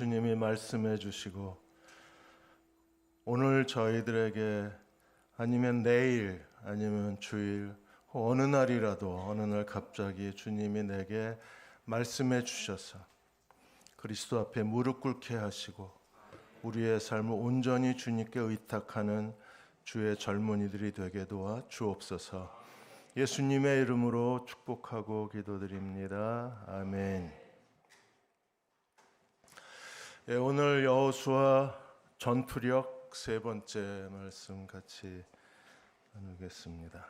주님이 말씀해 주시고 오늘 저희들에게 아니면 내일 아니면 주일 어느 날이라도 어느 날 갑자기 주님이 내게 말씀해 주셔서 그리스도 앞에 무릎 꿇게 하시고 우리의 삶을 온전히 주님께 의탁하는 주의 젊은이들이 되게 도와 주옵소서. 예수님의 이름으로 축복하고 기도드립니다. 아멘. 오늘 여호수아 전투력 세 번째 말씀 같이 나누겠습니다.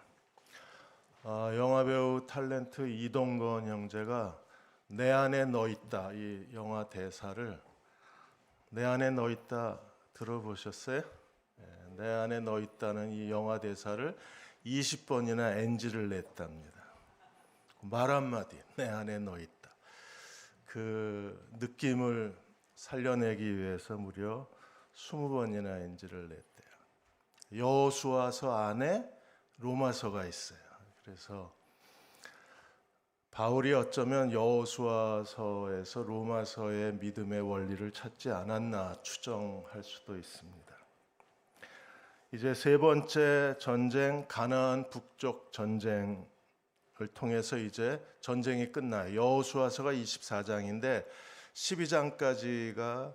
영화배우 탤런트 이동건 형제가 내 안에 너 있다, 이 영화 대사를 내 안에 너 있다 들어보셨어요? 내 안에 너 있다는 이 영화 대사를 20번이나 NG를 냈답니다. 말 한마디, 내 안에 너 있다. 그 느낌을 살려내기 위해서 무려 20번이나 NG를 냈대요. 여호수아서 안에 로마서가 있어요. 그래서 바울이 어쩌면 여호수아서에서 로마서의 믿음의 원리를 찾지 않았나 추정할 수도 있습니다. 이제 세 번째 전쟁, 가나안 북쪽 전쟁을 통해서 이제 전쟁이 끝나요. 여호수아서가 24장인데 12장까지가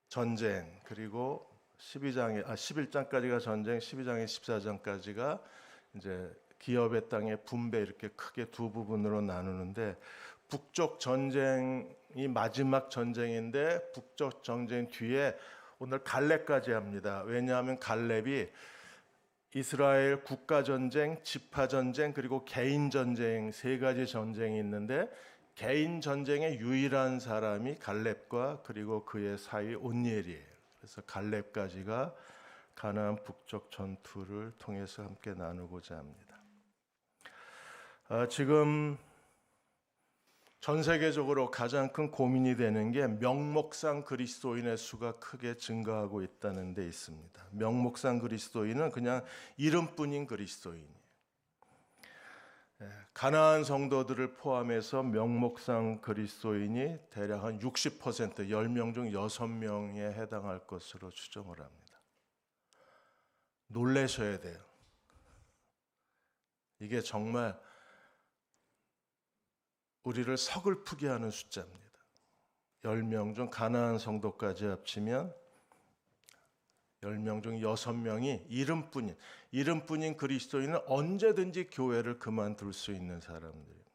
전쟁, 그리고 11장까지가 전쟁, 12장에 14장까지가 이제 기업의 땅의 분배, 이렇게 크게 두 부분으로 나누는데 북쪽 전쟁이 마지막 전쟁인데 북쪽 전쟁 뒤에 오늘 갈렙까지 합니다. 왜냐하면 갈렙이 이스라엘 국가전쟁, 지파전쟁, 그리고 개인전쟁 세 가지 전쟁이 있는데 개인 전쟁의 유일한 사람이 갈렙과 그리고 그의 사위 온니엘이에요. 그래서 갈렙까지가 가나안 북쪽 전투를 통해서 함께 나누고자 합니다. 지금 전 세계적으로 가장 큰 고민이 되는 게 명목상 그리스도인의 수가 크게 증가하고 있다는 데 있습니다. 명목상 그리스도인은 그냥 이름뿐인 그리스도인이에요. 가나안 성도들을 포함해서 명목상 그리스도인이 대략 한 60%, 10명 중 6명에 해당할 것으로 추정을 합니다. 놀라셔야 돼요. 이게 정말 우리를 서글프게 하는 숫자입니다. 10명 중 가나안 성도까지 합치면 10명 중 6명이 이름뿐인 그리스도인은 언제든지 교회를 그만둘 수 있는 사람들입니다.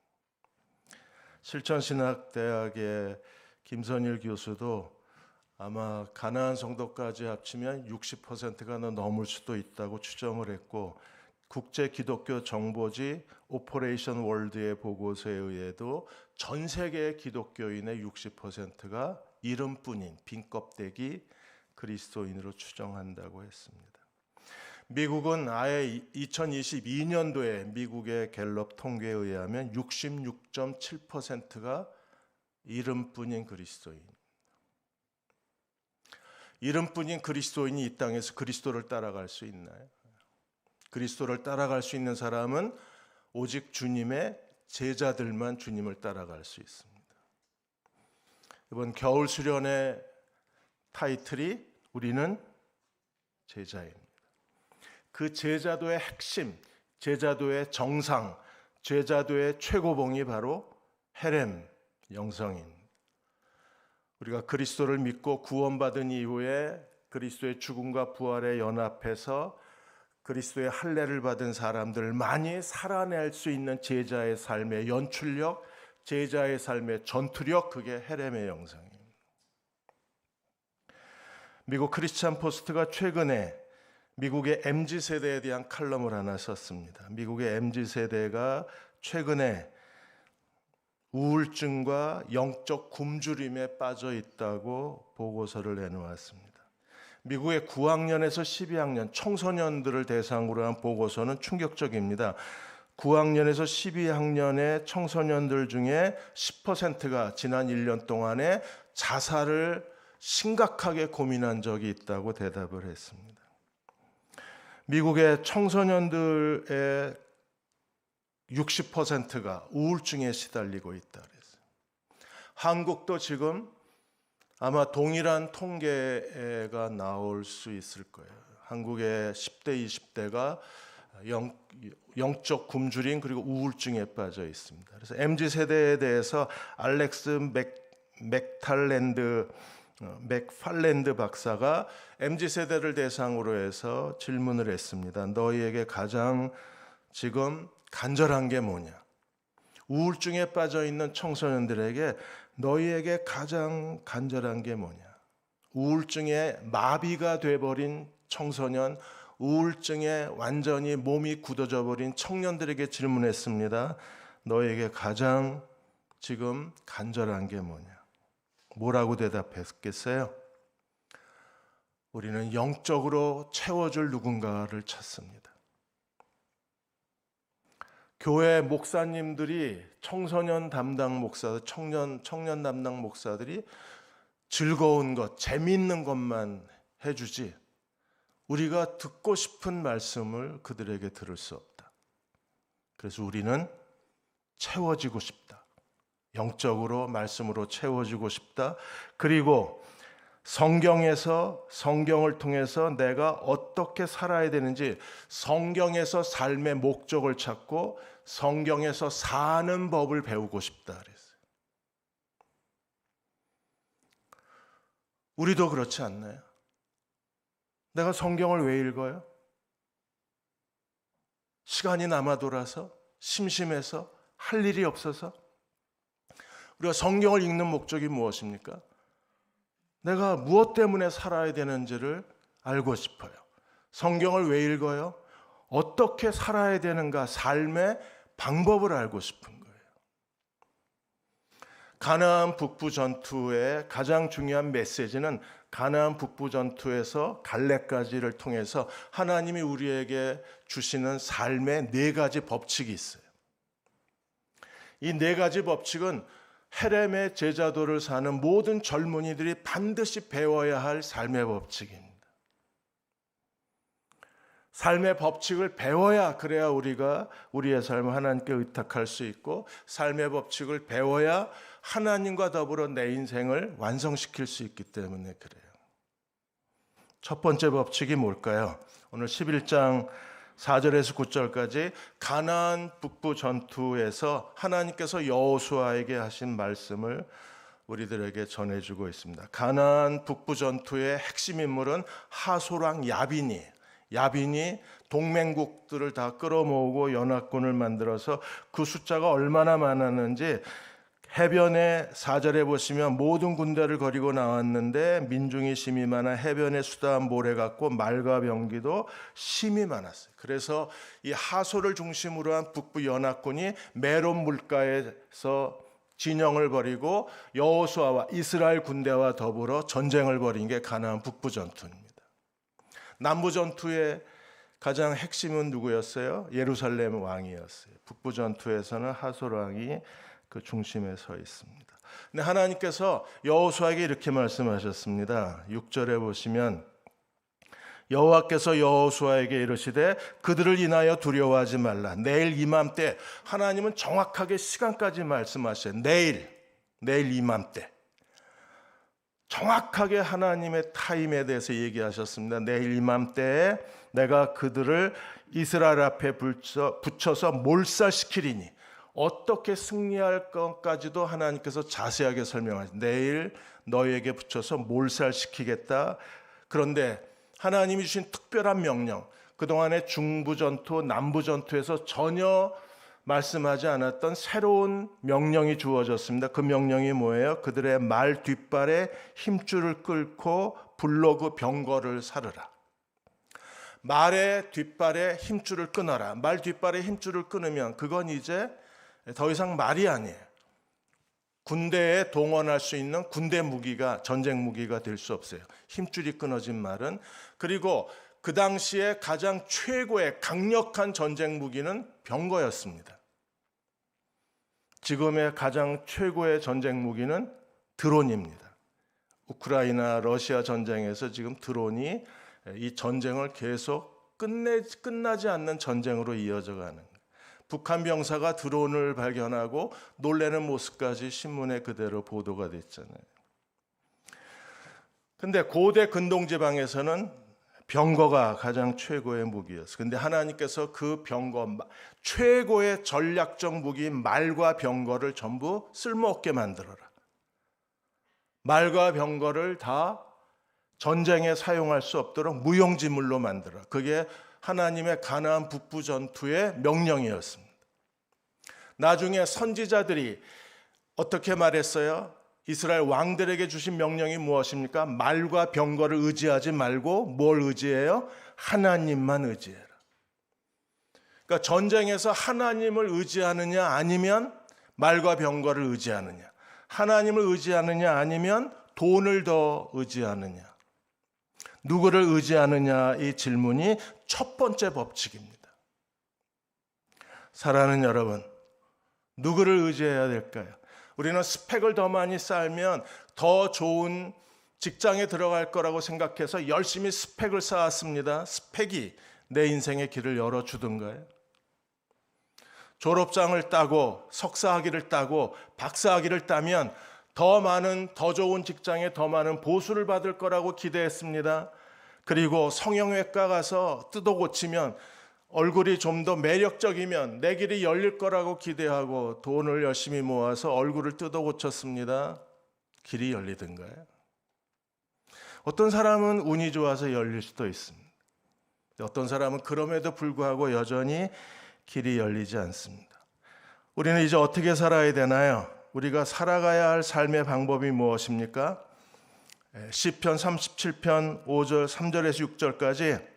실천신학대학의 김선일 교수도 아마 가나안 성도까지 합치면 60%가 넘을 수도 있다고 추정을 했고, 국제기독교정보지 오퍼레이션 월드의 보고서에 의해도 전 세계의 기독교인의 60%가 이름뿐인 빈 껍데기 그리스도인으로 추정한다고 했습니다. 미국은 아예 2022년도에 미국의 갤럽 통계에 의하면 66.7%가 이름뿐인 그리스도인. 이름뿐인 그리스도인이 이 땅에서 그리스도를 따라갈 수 있나요? 그리스도를 따라갈 수 있는 사람은 오직 주님의 제자들만 주님을 따라갈 수 있습니다. 이번 겨울 수련의 타이틀이 우리는 제자입니다. 그 제자도의 핵심, 제자도의 정상, 제자도의 최고봉이 바로 헤렘 영성인. 우리가 그리스도를 믿고 구원받은 이후에 그리스도의 죽음과 부활에 연합해서 그리스도의 할례를 받은 사람들을 많이 살아낼 수 있는 제자의 삶의 연출력, 제자의 삶의 전투력, 그게 헤렘의 영성입니다. 미국 크리스찬 포스트가 최근에 미국의 MZ세대에 대한 칼럼을 하나 썼습니다. 미국의 MZ세대가 최근에 우울증과 영적 굶주림에 빠져 있다고 보고서를 내놓았습니다. 미국의 9학년에서 12학년 청소년들을 대상으로 한 보고서는 충격적입니다. 9학년에서 12학년의 청소년들 중에 10%가 지난 1년 동안에 자살을 심각하게 고민한 적이 있다고 대답을 했습니다. 미국의 청소년들의 60%가 우울증에 시달리고 있다 그랬어요. 한국도 지금 아마 동일한 통계가 나올 수 있을 거예요. 한국의 10대, 20대가 영적 굶주림 그리고 우울증에 빠져 있습니다. 그래서 MZ세대에 대해서 알렉스 맥팔랜드 박사가 MZ세대를 대상으로 해서 질문을 했습니다. 너희에게 가장 지금 간절한 게 뭐냐? 우울증에 빠져 있는 청소년들에게 너희에게 가장 간절한 게 뭐냐? 우울증에 마비가 돼버린 청소년, 우울증에 완전히 몸이 굳어져 버린 청년들에게 질문했습니다. 너희에게 가장 지금 간절한 게 뭐냐? 뭐라고 대답했겠어요? 우리는 영적으로 채워줄 누군가를 찾습니다. 교회 목사님들이 청소년 담당 목사들, 청년 담당 목사들이 즐거운 것, 재미있는 것만 해주지 우리가 듣고 싶은 말씀을 그들에게 들을 수 없다. 그래서 우리는 채워지고 싶다. 영적으로 말씀으로 채워지고 싶다. 그리고 성경을 통해서 내가 어떻게 살아야 되는지 성경에서 삶의 목적을 찾고 성경에서 사는 법을 배우고 싶다 그랬어요. 우리도 그렇지 않나요? 내가 성경을 왜 읽어요? 시간이 남아 돌아서? 심심해서? 할 일이 없어서? 우리가 성경을 읽는 목적이 무엇입니까? 내가 무엇 때문에 살아야 되는지를 알고 싶어요. 성경을 왜 읽어요? 어떻게 살아야 되는가, 삶의 방법을 알고 싶은 거예요. 가나안 북부 전투의 가장 중요한 메시지는 가나안 북부 전투에서 갈렙까지를 통해서 하나님이 우리에게 주시는 삶의 4가지 법칙이 있어요. 이 4가지 법칙은 헤렘의 제자도를 사는 모든 젊은이들이 반드시 배워야 할 삶의 법칙입니다. 삶의 법칙을 배워야 그래야 우리가 우리의 삶을 하나님께 의탁할 수 있고 삶의 법칙을 배워야 하나님과 더불어 내 인생을 완성시킬 수 있기 때문에 그래요. 첫 번째 법칙이 뭘까요? 오늘 11장 4절에서 9절까지 가나안 북부 전투에서 하나님께서 여호수아에게 하신 말씀을 우리들에게 전해주고 있습니다. 가나안 북부 전투의 핵심 인물은 하솔왕 야빈이 동맹국들을 다 끌어모으고 연합군을 만들어서 그 숫자가 얼마나 많았는지 해변에 4절에 보시면 모든 군대를 거리고 나왔는데 민중이 심이 많아 해변에 수다한 모래 같고 말과 병기도 심이 많았어요. 그래서 이 하솔을 중심으로 한 북부 연합군이 메론 물가에서 진영을 벌이고 여호수아와 이스라엘 군대와 더불어 전쟁을 벌인 게 가나안 북부 전투입니다. 남부 전투의 가장 핵심은 누구였어요? 예루살렘 왕이었어요. 북부 전투에서는 하솔 왕이 그 중심에 서 있습니다. 근데 하나님께서 여호수아에게 이렇게 말씀하셨습니다. 6절에 보시면 여호와께서 여호수아에게 이르시되 그들을 인하여 두려워하지 말라. 내일 이맘때, 하나님은 정확하게 시간까지 말씀하셔요. 내일 이맘때. 정확하게 하나님의 타임에 대해서 얘기하셨습니다. 내일 이맘때에 내가 그들을 이스라엘 앞에 붙여서 몰살시키리니, 어떻게 승리할 것까지도 하나님께서 자세하게 설명하십니다. 내일 너희에게 붙여서 몰살시키겠다. 그런데 하나님이 주신 특별한 명령, 그동안의 중부전투, 남부전투에서 전혀 말씀하지 않았던 새로운 명령이 주어졌습니다. 그 명령이 뭐예요? 그들의 말 뒷발에 힘줄을 끌고 불로 그 병거를 사르라. 말의 뒷발에 힘줄을 끊어라. 말 뒷발에 힘줄을 끊으면 그건 이제 더 이상 말이 아니에요. 군대에 동원할 수 있는 군대 무기가, 전쟁 무기가 될 수 없어요. 힘줄이 끊어진 말은. 그리고 그 당시에 가장 최고의 강력한 전쟁 무기는 병거였습니다. 지금의 가장 최고의 전쟁 무기는 드론입니다. 우크라이나, 러시아 전쟁에서 지금 드론이 이 전쟁을 계속 끝나지 않는 전쟁으로 이어져 가는 거예요. 북한 병사가 드론을 발견하고 놀라는 모습까지 신문에 그대로 보도가 됐잖아요. 근데 고대 근동 지방에서는 병거가 가장 최고의 무기였어요. 근데 하나님께서 그 병거, 최고의 전략적 무기인 말과 병거를 전부 쓸모없게 만들어라. 말과 병거를 다 전쟁에 사용할 수 없도록 무용지물로 만들어. 그게 하나님의 가나안 북부 전투의 명령이었습니다. 나중에 선지자들이 어떻게 말했어요? 이스라엘 왕들에게 주신 명령이 무엇입니까? 말과 병거를 의지하지 말고 뭘 의지해요? 하나님만 의지해라. 그러니까 전쟁에서 하나님을 의지하느냐 아니면 말과 병거를 의지하느냐, 하나님을 의지하느냐 아니면 돈을 더 의지하느냐, 누구를 의지하느냐, 이 질문이 첫 번째 법칙입니다. 사랑하는 여러분, 누구를 의지해야 될까요? 우리는 스펙을 더 많이 쌓으면 더 좋은 직장에 들어갈 거라고 생각해서 열심히 스펙을 쌓았습니다. 스펙이 내 인생의 길을 열어주던가요? 졸업장을 따고 석사학위를 따고 박사학위를 따면 더 많은, 더 좋은 직장에 더 많은 보수를 받을 거라고 기대했습니다. 그리고 성형외과 가서 뜯어 고치면 얼굴이 좀 더 매력적이면 내 길이 열릴 거라고 기대하고 돈을 열심히 모아서 얼굴을 뜯어 고쳤습니다. 길이 열리던가요? 어떤 사람은 운이 좋아서 열릴 수도 있습니다. 어떤 사람은 그럼에도 불구하고 여전히 길이 열리지 않습니다. 우리는 이제 어떻게 살아야 되나요? 우리가 살아가야 할 삶의 방법이 무엇입니까? 시편 37편 5절 3절에서 6절까지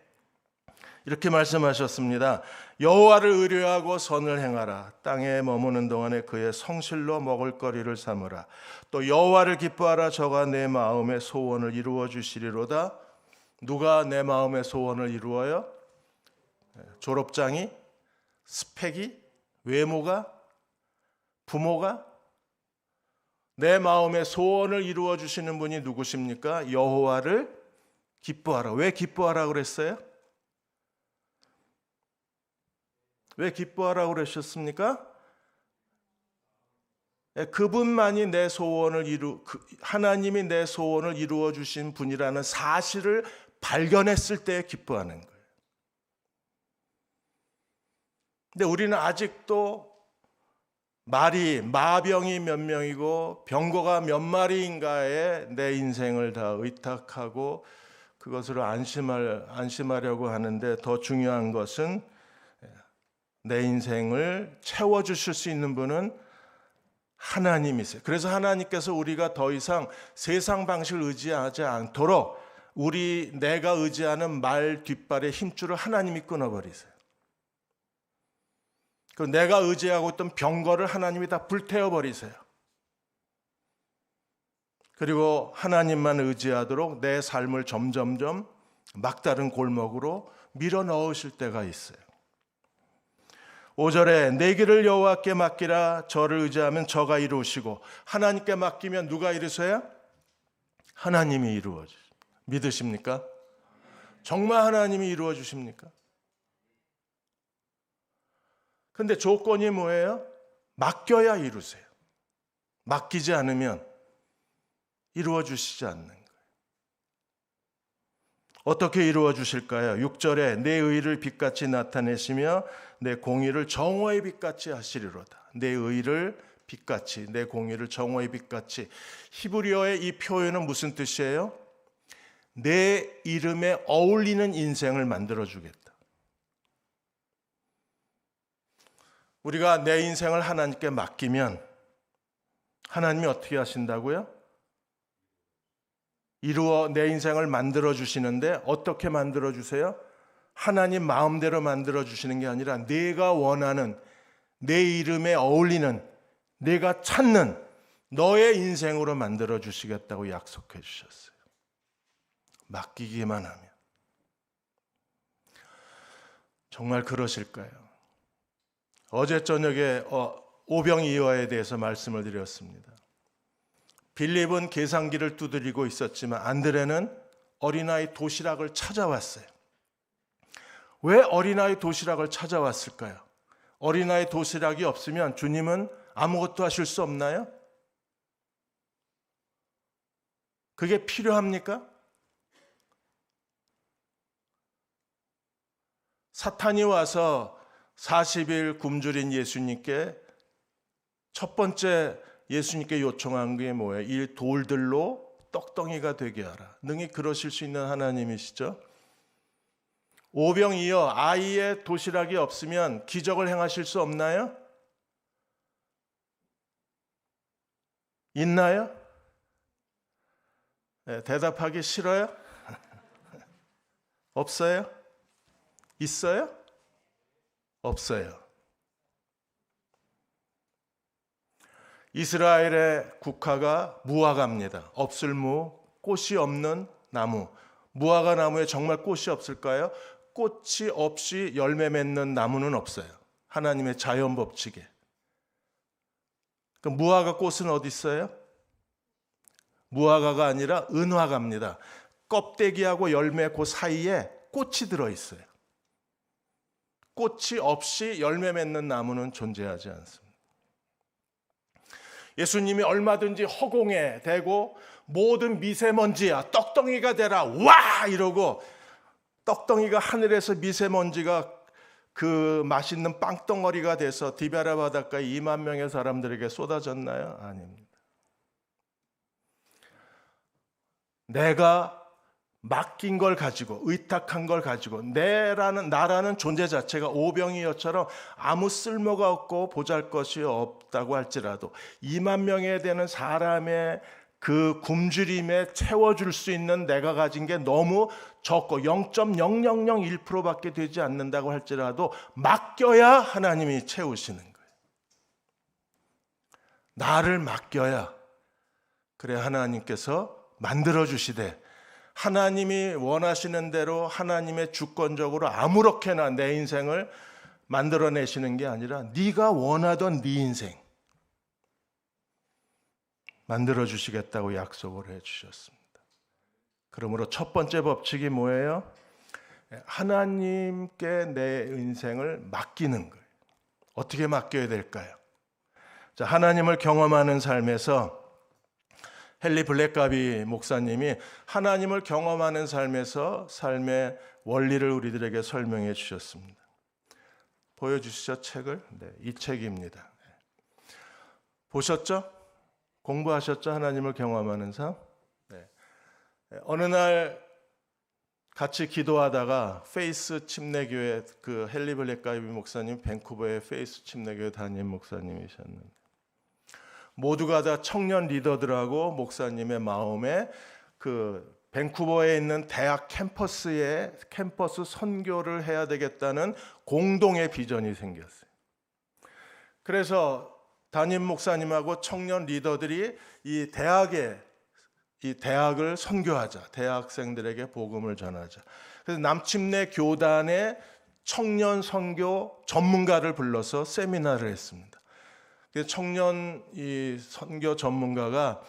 이렇게 말씀하셨습니다. 여호와를 의뢰하고 선을 행하라. 땅에 머무는 동안에 그의 성실로 먹을 거리를 삼으라. 또 여호와를 기뻐하라. 저가 내 마음의 소원을 이루어 주시리로다. 누가 내 마음의 소원을 이루어요? 졸업장이? 스펙이? 외모가? 부모가? 내 마음의 소원을 이루어 주시는 분이 누구십니까? 여호와를 기뻐하라. 왜 기뻐하라 그랬어요? 왜 기뻐하라고 그러셨습니까? 그분만이 내 소원을 하나님이 내 소원을 이루어 주신 분이라는 사실을 발견했을 때 기뻐하는 거예요. 근데 우리는 아직도 마병이 몇 명이고 병거가 몇 마리인가에 내 인생을 다 의탁하고 그것으로 안심하려고 하는데, 더 중요한 것은 내 인생을 채워주실 수 있는 분은 하나님이세요. 그래서 하나님께서 우리가 더 이상 세상 방식을 의지하지 않도록 내가 의지하는 말 뒷발의 힘줄을 하나님이 끊어버리세요. 그리고 내가 의지하고 있던 병거를 하나님이 다 불태워버리세요. 그리고 하나님만 의지하도록 내 삶을 점점점 막다른 골목으로 밀어 넣으실 때가 있어요. 5절에 내 길을 여호와께 맡기라. 저를 의지하면 저가 이루시고. 하나님께 맡기면 누가 이루세요? 하나님이 이루어 주십니다. 믿으십니까? 정말 하나님이 이루어 주십니까? 근데 조건이 뭐예요? 맡겨야 이루세요. 맡기지 않으면 이루어 주시지 않는 거예요. 어떻게 이루어 주실까요? 6절에 내 의를 빛같이 나타내시며 내 공의를 정오의 빛같이 하시리로다. 내 의를 빛같이, 내 공의를 정오의 빛같이. 히브리어의 이 표현은 무슨 뜻이에요? 내 이름에 어울리는 인생을 만들어주겠다. 우리가 내 인생을 하나님께 맡기면 하나님이 어떻게 하신다고요? 내 인생을 만들어 주시는데 어떻게 만들어 주세요? 하나님 마음대로 만들어 주시는 게 아니라 내가 원하는, 내 이름에 어울리는, 내가 찾는 너의 인생으로 만들어 주시겠다고 약속해 주셨어요. 맡기기만 하면. 정말 그러실까요? 어제 저녁에 오병이어에 대해서 말씀을 드렸습니다. 빌립은 계산기를 두드리고 있었지만 안드레는 어린아이 도시락을 찾아왔어요. 왜 어린아이 도시락을 찾아왔을까요? 어린아이 도시락이 없으면 주님은 아무것도 하실 수 없나요? 그게 필요합니까? 사탄이 와서 40일 굶주린 예수님께 첫 번째 예수님께 요청한 게 뭐예요? 이 돌들로 떡덩이가 되게 하라. 능히 그러실 수 있는 하나님이시죠. 오병이어 아이의 도시락이 없으면 기적을 행하실 수 없나요? 있나요? 네, 대답하기 싫어요? 없어요? 있어요? 없어요. 이스라엘의 국화가 무화과입니다. 없을무, 꽃이 없는 나무. 무화과 나무에 정말 꽃이 없을까요? 꽃이 없이 열매 맺는 나무는 없어요. 하나님의 자연 법칙에. 그럼 무화과 꽃은 어디 있어요? 무화과가 아니라 은화과입니다. 껍데기하고 열매 그 사이에 꽃이 들어있어요. 꽃이 없이 열매 맺는 나무는 존재하지 않습니다. 예수님이 얼마든지 허공에 대고 모든 미세먼지야 떡덩이가 되라 와 이러고 떡덩이가 하늘에서 미세먼지가 그 맛있는 빵덩어리가 돼서 디베라 바닷가에 2만 명의 사람들에게 쏟아졌나요? 아닙니다. 내가 맡긴 걸 가지고 의탁한 걸 가지고 나라는 존재 자체가 오병이어처럼 아무 쓸모가 없고 보잘것이 없다고 할지라도 2만 명에 되는 사람의 그 굶주림에 채워줄 수 있는 내가 가진 게 너무 적고 0.0001%밖에 되지 않는다고 할지라도 맡겨야 하나님이 채우시는 거예요. 나를 맡겨야 그래 하나님께서 만들어주시되 하나님이 원하시는 대로 하나님의 주권적으로 아무렇게나 내 인생을 만들어내시는 게 아니라 네가 원하던 네 인생 만들어주시겠다고 약속을 해주셨습니다. 그러므로 첫 번째 법칙이 뭐예요? 하나님께 내 인생을 맡기는 거예요. 어떻게 맡겨야 될까요? 자, 하나님을 경험하는 삶에서 헨리 블랙가비 목사님이 하나님을 경험하는 삶에서 삶의 원리를 우리들에게 설명해 주셨습니다. 보여주시죠, 책을? 네, 이 책입니다. 보셨죠? 공부하셨죠? 하나님을 경험하는 삶? 네. 어느 날 같이 기도하다가 페이스 침례교회 그 헨리 블랙가비 목사님 밴쿠버의 페이스 침례교회 담임 목사님이셨는데 모두가 다 청년 리더들하고 목사님의 마음에 그 밴쿠버에 있는 대학 캠퍼스 선교를 해야 되겠다는 공동의 비전이 생겼어요. 그래서 담임 목사님하고 청년 리더들이 이 대학을 선교하자. 대학생들에게 복음을 전하자. 그래서 남침내 교단의 청년 선교 전문가를 불러서 세미나를 했습니다. 청년 이 선교 전문가가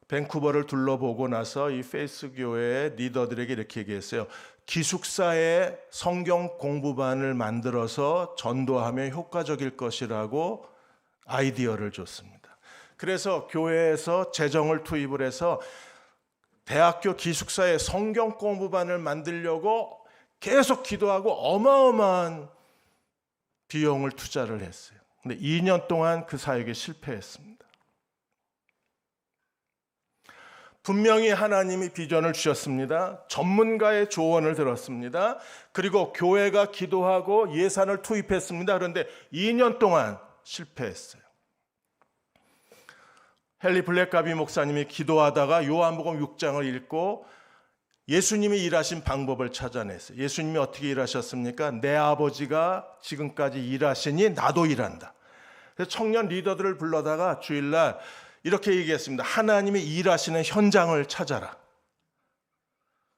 밴쿠버를 둘러보고 나서 이 페이스 교회의 리더들에게 이렇게 얘기했어요. 기숙사에 성경 공부반을 만들어서 전도하면 효과적일 것이라고 아이디어를 줬습니다. 그래서 교회에서 재정을 투입을 해서 대학교 기숙사에 성경 공부반을 만들려고 계속 기도하고 어마어마한 비용을 투자를 했어요. 근데 2년 동안 그 사역에 실패했습니다. 분명히 하나님이 비전을 주셨습니다. 전문가의 조언을 들었습니다. 그리고 교회가 기도하고 예산을 투입했습니다. 그런데 2년 동안 실패했어요. 헨리 블랙가비 목사님이 기도하다가 요한복음 6장을 읽고 예수님이 일하신 방법을 찾아냈어요. 예수님이 어떻게 일하셨습니까? 내 아버지가 지금까지 일하시니 나도 일한다. 그래서 청년 리더들을 불러다가 주일날 이렇게 얘기했습니다. 하나님이 일하시는 현장을 찾아라.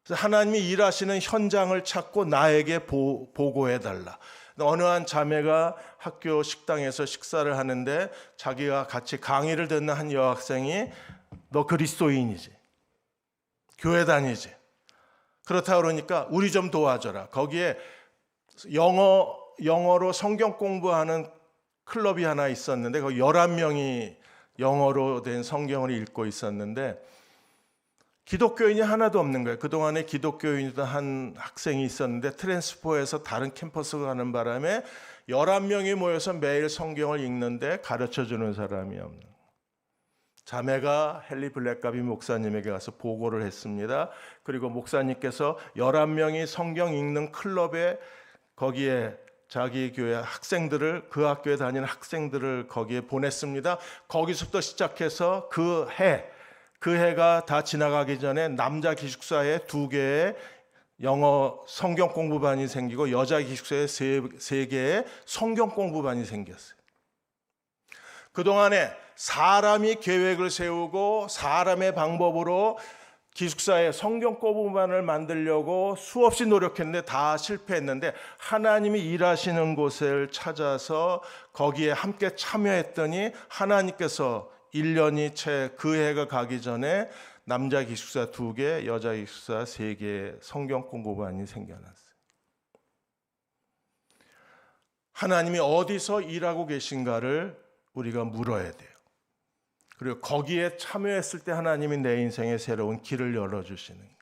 그래서 하나님이 일하시는 현장을 찾고 나에게 보고해달라. 어느 한 자매가 학교 식당에서 식사를 하는데 자기가 같이 강의를 듣는 한 여학생이 너 그리스도인이지? 교회 다니지? 그렇다 그러니까 우리 좀 도와줘라. 거기에 영어로 성경 공부하는 클럽이 하나 있었는데 거기 11명이 영어로 된 성경을 읽고 있었는데 기독교인이 하나도 없는 거예요. 그동안에 기독교인이던 한 학생이 있었는데 트랜스포에서 다른 캠퍼스로 가는 바람에 11명이 모여서 매일 성경을 읽는데 가르쳐주는 사람이 없는. 자매가 헨리 블랙가비 목사님에게 가서 보고를 했습니다. 그리고 목사님께서 11명이 성경 읽는 클럽에 거기에 자기 교회 학생들을, 그 학교에 다니는 학생들을 거기에 보냈습니다. 거기서부터 시작해서 그 해가 다 지나가기 전에 남자 기숙사에 2개의 영어 성경 공부반이 생기고 여자 기숙사에 3개의 성경 공부반이 생겼어요. 그동안에 사람이 계획을 세우고 사람의 방법으로 기숙사에 성경 공부반을 만들려고 수없이 노력했는데 다 실패했는데 하나님이 일하시는 곳을 찾아서 거기에 함께 참여했더니 하나님께서 1년이 채 그 해가 가기 전에 남자 기숙사 2개, 여자 기숙사 3개의 성경 공부반이 생겨났어요. 하나님이 어디서 일하고 계신가를 우리가 물어야 돼요. 그리고 거기에 참여했을 때 하나님이 내 인생에 새로운 길을 열어주시는 거예요.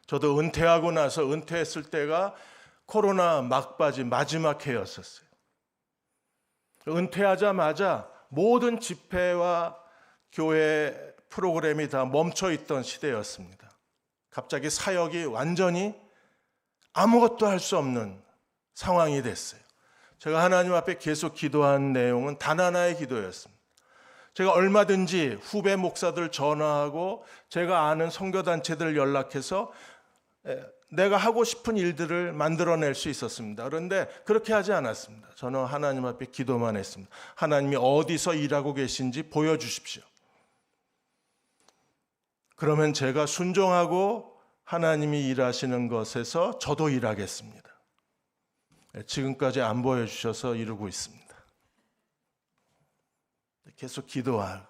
저도 은퇴하고 나서 은퇴했을 때가 코로나 막바지 마지막 해였었어요. 은퇴하자마자 모든 집회와 교회 프로그램이 다 멈춰있던 시대였습니다. 갑자기 사역이 완전히 아무것도 할 수 없는 상황이 됐어요. 제가 하나님 앞에 계속 기도한 내용은 단 하나의 기도였습니다. 제가 얼마든지 후배 목사들 전화하고 제가 아는 선교단체들 연락해서 내가 하고 싶은 일들을 만들어낼 수 있었습니다. 그런데 그렇게 하지 않았습니다. 저는 하나님 앞에 기도만 했습니다. 하나님이 어디서 일하고 계신지 보여주십시오. 그러면 제가 순종하고 하나님이 일하시는 것에서 저도 일하겠습니다. 지금까지 안 보여주셔서 이루고 있습니다. 계속 기도하고.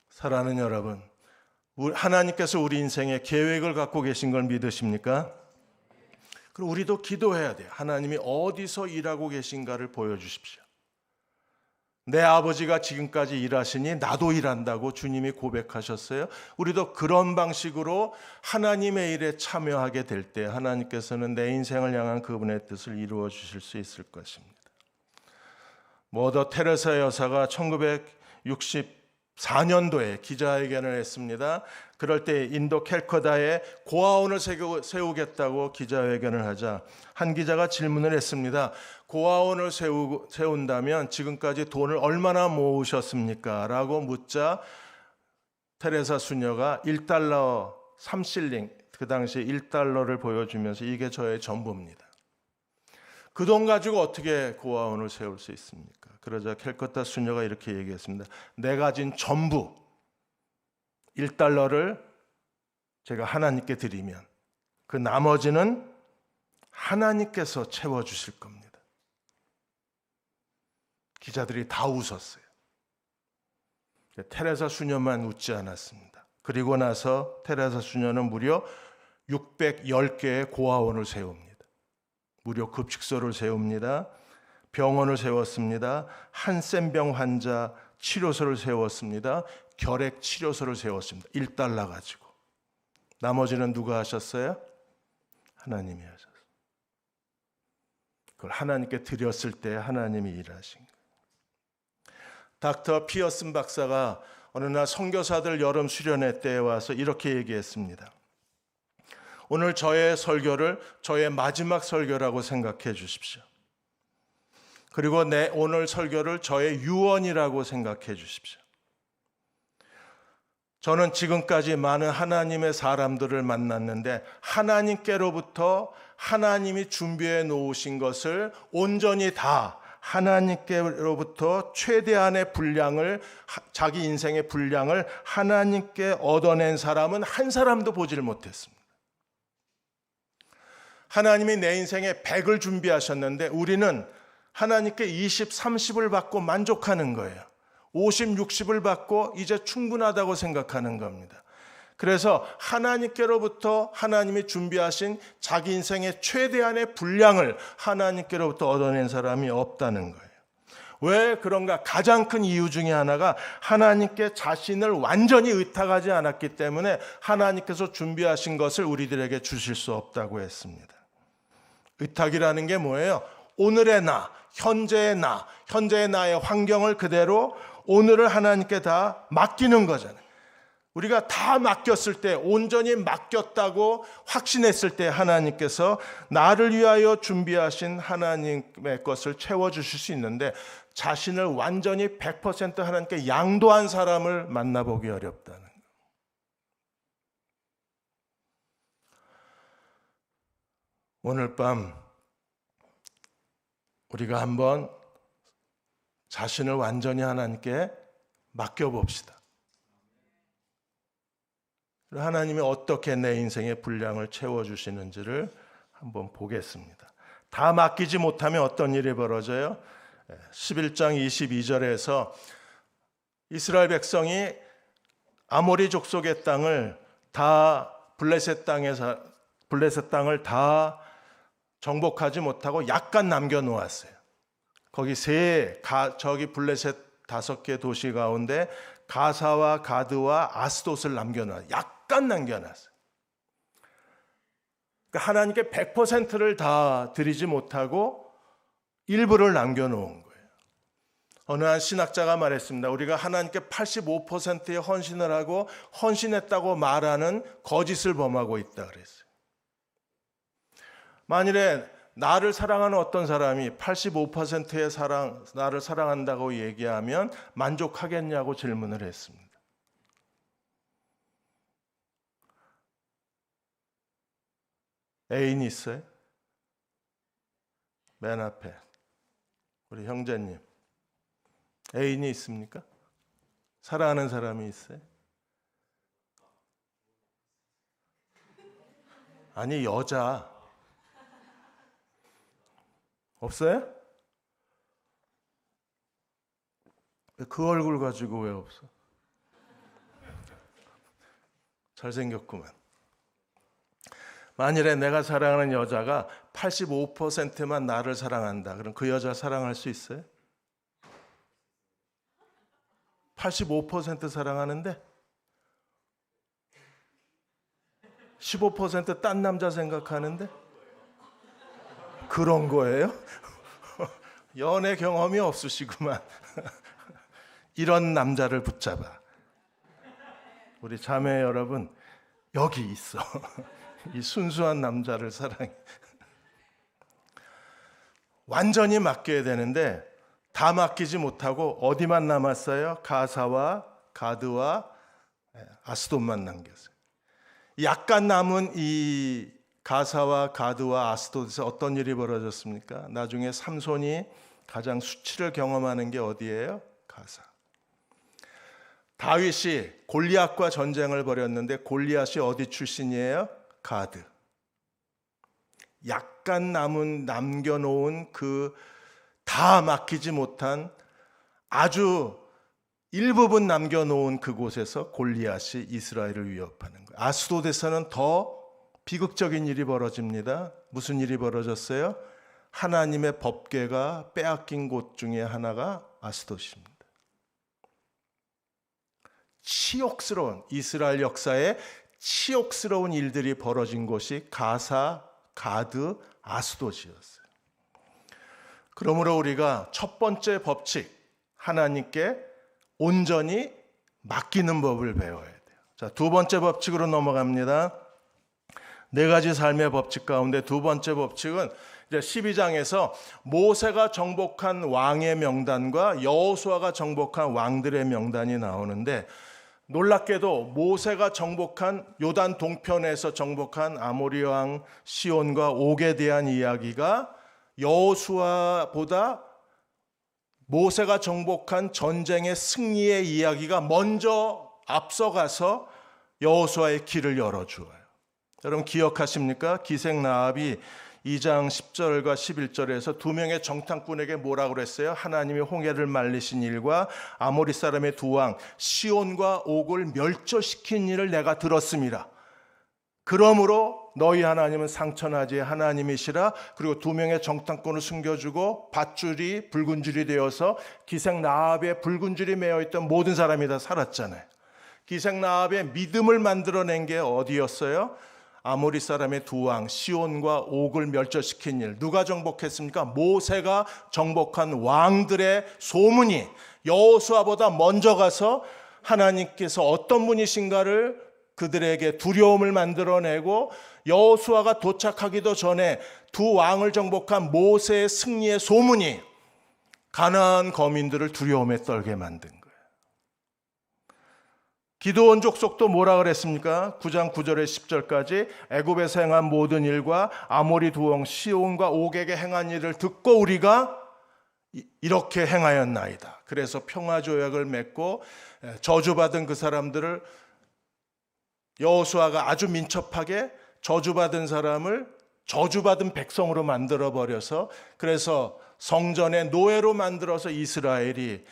사랑하는 여러분, 하나님께서 우리 인생에 계획을 갖고 계신 걸 믿으십니까? 그럼 우리도 기도해야 돼요. 하나님이 어디서 일하고 계신가를 보여주십시오. 내 아버지가 지금까지 일하시니 나도 일한다고 주님이 고백하셨어요. 우리도 그런 방식으로 하나님의 일에 참여하게 될 때 하나님께서는 내 인생을 향한 그분의 뜻을 이루어 주실 수 있을 것입니다. 머더 테레사 여사가 1964년도에 기자회견을 했습니다. 그럴 때 인도 캘커다에 고아원을 세우겠다고 기자회견을 하자 한 기자가 질문을 했습니다. 고아원을 세운다면 지금까지 돈을 얼마나 모으셨습니까? 라고 묻자 테레사 수녀가 1달러 3실링, 그 당시에 1달러를 보여주면서 이게 저의 전부입니다. 그 돈 가지고 어떻게 고아원을 세울 수 있습니까? 그러자 캘커타 수녀가 이렇게 얘기했습니다. 내 가진 전부 1달러를 제가 하나님께 드리면 그 나머지는 하나님께서 채워주실 겁니다. 기자들이 다 웃었어요. 테레사 수녀만 웃지 않았습니다. 그리고 나서 테레사 수녀는 무려 610개의 고아원을 세웁니다. 무료 급식소를 세웁니다. 병원을 세웠습니다. 한센병 환자 치료소를 세웠습니다. 결핵 치료소를 세웠습니다. 1달러 가지고. 나머지는 누가 하셨어요? 하나님이 하셨어요. 그걸 하나님께 드렸을 때 하나님이 일하신 거예요. 닥터 피어슨 박사가 어느 날 선교사들 여름 수련회 때에 와서 이렇게 얘기했습니다. 오늘 저의 설교를 저의 마지막 설교라고 생각해 주십시오. 그리고 오늘 설교를 저의 유언이라고 생각해 주십시오. 저는 지금까지 많은 하나님의 사람들을 만났는데 하나님께로부터 하나님이 준비해 놓으신 것을 온전히 다 하나님께로부터 최대한의 분량을, 자기 인생의 분량을 하나님께 얻어낸 사람은 한 사람도 보지를 못했습니다. 하나님이 내 인생에 100을 준비하셨는데 우리는 하나님께 20, 30을 받고 만족하는 거예요. 50, 60을 받고 이제 충분하다고 생각하는 겁니다. 그래서 하나님께로부터 하나님이 준비하신 자기 인생의 최대한의 분량을 하나님께로부터 얻어낸 사람이 없다는 거예요. 왜 그런가? 가장 큰 이유 중에 하나가 하나님께 자신을 완전히 의탁하지 않았기 때문에 하나님께서 준비하신 것을 우리들에게 주실 수 없다고 했습니다. 의탁이라는 게 뭐예요? 오늘의 나, 현재의 나의 환경을 그대로 오늘을 하나님께 다 맡기는 거잖아요. 우리가 다 맡겼을 때, 온전히 맡겼다고 확신했을 때 하나님께서 나를 위하여 준비하신 하나님의 것을 채워주실 수 있는데, 자신을 완전히 100% 하나님께 양도한 사람을 만나보기 어렵다는 거예요. 오늘 밤 우리가 한번 자신을 완전히 하나님께 맡겨봅시다. 하나님이 어떻게 내 인생의 분량을 채워주시는지를 한번 보겠습니다. 다 맡기지 못하면 어떤 일이 벌어져요? 11장 22절에서 이스라엘 백성이 아모리 족속의 땅을 다 블레셋 땅을 다 정복하지 못하고 약간 남겨놓았어요. 거기 저기 블레셋 5개 도시 가운데 가사와 가드와 아스돗을 남겨놨어요. 약간 남겨놨어요. 그러니까 하나님께 100%를 다 드리지 못하고 일부를 남겨놓은 거예요. 어느 한 신학자가 말했습니다. 우리가 하나님께 85%의 헌신을 하고 헌신했다고 말하는 거짓을 범하고 있다 그랬어요. 만일에 나를 사랑하는 어떤 사람이 85%의 나를 사랑한다고 얘기하면 만족하겠냐고 질문을 했습니다. 애인이 있어요? 맨 앞에 우리 형제님, 애인이 있습니까? 사랑하는 사람이 있어요? 아니, 여자 없어요? 그 얼굴 가지고 왜 없어? 잘생겼구만. 만일에 내가 사랑하는 여자가 85%만 나를 사랑한다. 그럼 그 여자 사랑할 수 있어요? 85% 사랑하는데 15% 딴 남자 생각하는데 그런 거예요? 연애 경험이 없으시구만. 이런 남자를 붙잡아. 우리 자매 여러분, 여기 있어. 이 순수한 남자를 사랑해. 완전히 맡겨야 되는데 다 맡기지 못하고 어디만 남았어요? 가사와 가드와 아스돗만 남겼어요. 약간 남은 이 가사와 가드와 아스돗에서 어떤 일이 벌어졌습니까? 나중에 삼손이 가장 수치를 경험하는 게 어디예요? 가사. 다윗이 골리앗과 전쟁을 벌였는데 골리앗이 어디 출신이에요? 가드. 약간 남겨놓은 그 다 맡기지 못한 아주 일부분 남겨놓은 그곳에서 골리앗이 이스라엘을 위협하는 거예요. 아스돗에서는 더 비극적인 일이 벌어집니다. 무슨 일이 벌어졌어요? 하나님의 법궤가 빼앗긴 곳 중에 하나가 아스돗입니다. 치욕스러운 이스라엘 역사에 치욕스러운 일들이 벌어진 곳이 가사, 가드, 아스돗이었어요. 그러므로 우리가 첫 번째 법칙, 하나님께 온전히 맡기는 법을 배워야 돼요. 자, 두 번째 법칙으로 넘어갑니다. 4가지 삶의 법칙 가운데 두 번째 법칙은 이제 12장에서 모세가 정복한 왕의 명단과 여호수아가 정복한 왕들의 명단이 나오는데, 놀랍게도 모세가 정복한 요단 동편에서 정복한 아모리 왕 시온과 옥에 대한 이야기가 여호수아보다 모세가 정복한 전쟁의 승리의 이야기가 먼저 앞서가서 여호수아의 길을 열어주어요. 여러분 기억하십니까? 기생 라합이 2장 10절과 11절에서 두 명의 정탐꾼에게 뭐라고 그랬어요? 하나님이 홍해를 말리신 일과 아모리 사람의 두 왕 시온과 옥을 멸절시킨 일을 내가 들었습니다. 그러므로 너희 하나님은 상처나지 하나님이시라. 그리고 두 명의 정탐꾼을 숨겨주고 밧줄이 붉은 줄이 되어서 기생라합의 붉은 줄이 매어있던 모든 사람이 다 살았잖아요. 기생라합의 믿음을 만들어낸 게 어디였어요? 아모리 사람의 두 왕 시온과 옥을 멸절시킨 일. 누가 정복했습니까? 모세가 정복한 왕들의 소문이 여호수아보다 먼저 가서 하나님께서 어떤 분이신가를 그들에게 두려움을 만들어내고, 여호수아가 도착하기도 전에 두 왕을 정복한 모세의 승리의 소문이 가나안 거민들을 두려움에 떨게 만든 거예요. 기드온 족속도 뭐라 그랬습니까? 9장 9절에 10절까지 애굽에서 행한 모든 일과 아모리 두 왕 시온과 옥에게 행한 일을 듣고 우리가 이렇게 행하였나이다. 그래서 평화조약을 맺고 저주받은 그 사람들을, 여호수아가 아주 민첩하게 저주받은 사람을 저주받은 백성으로 만들어버려서, 그래서 성전의 노예로 만들어서 이스라엘이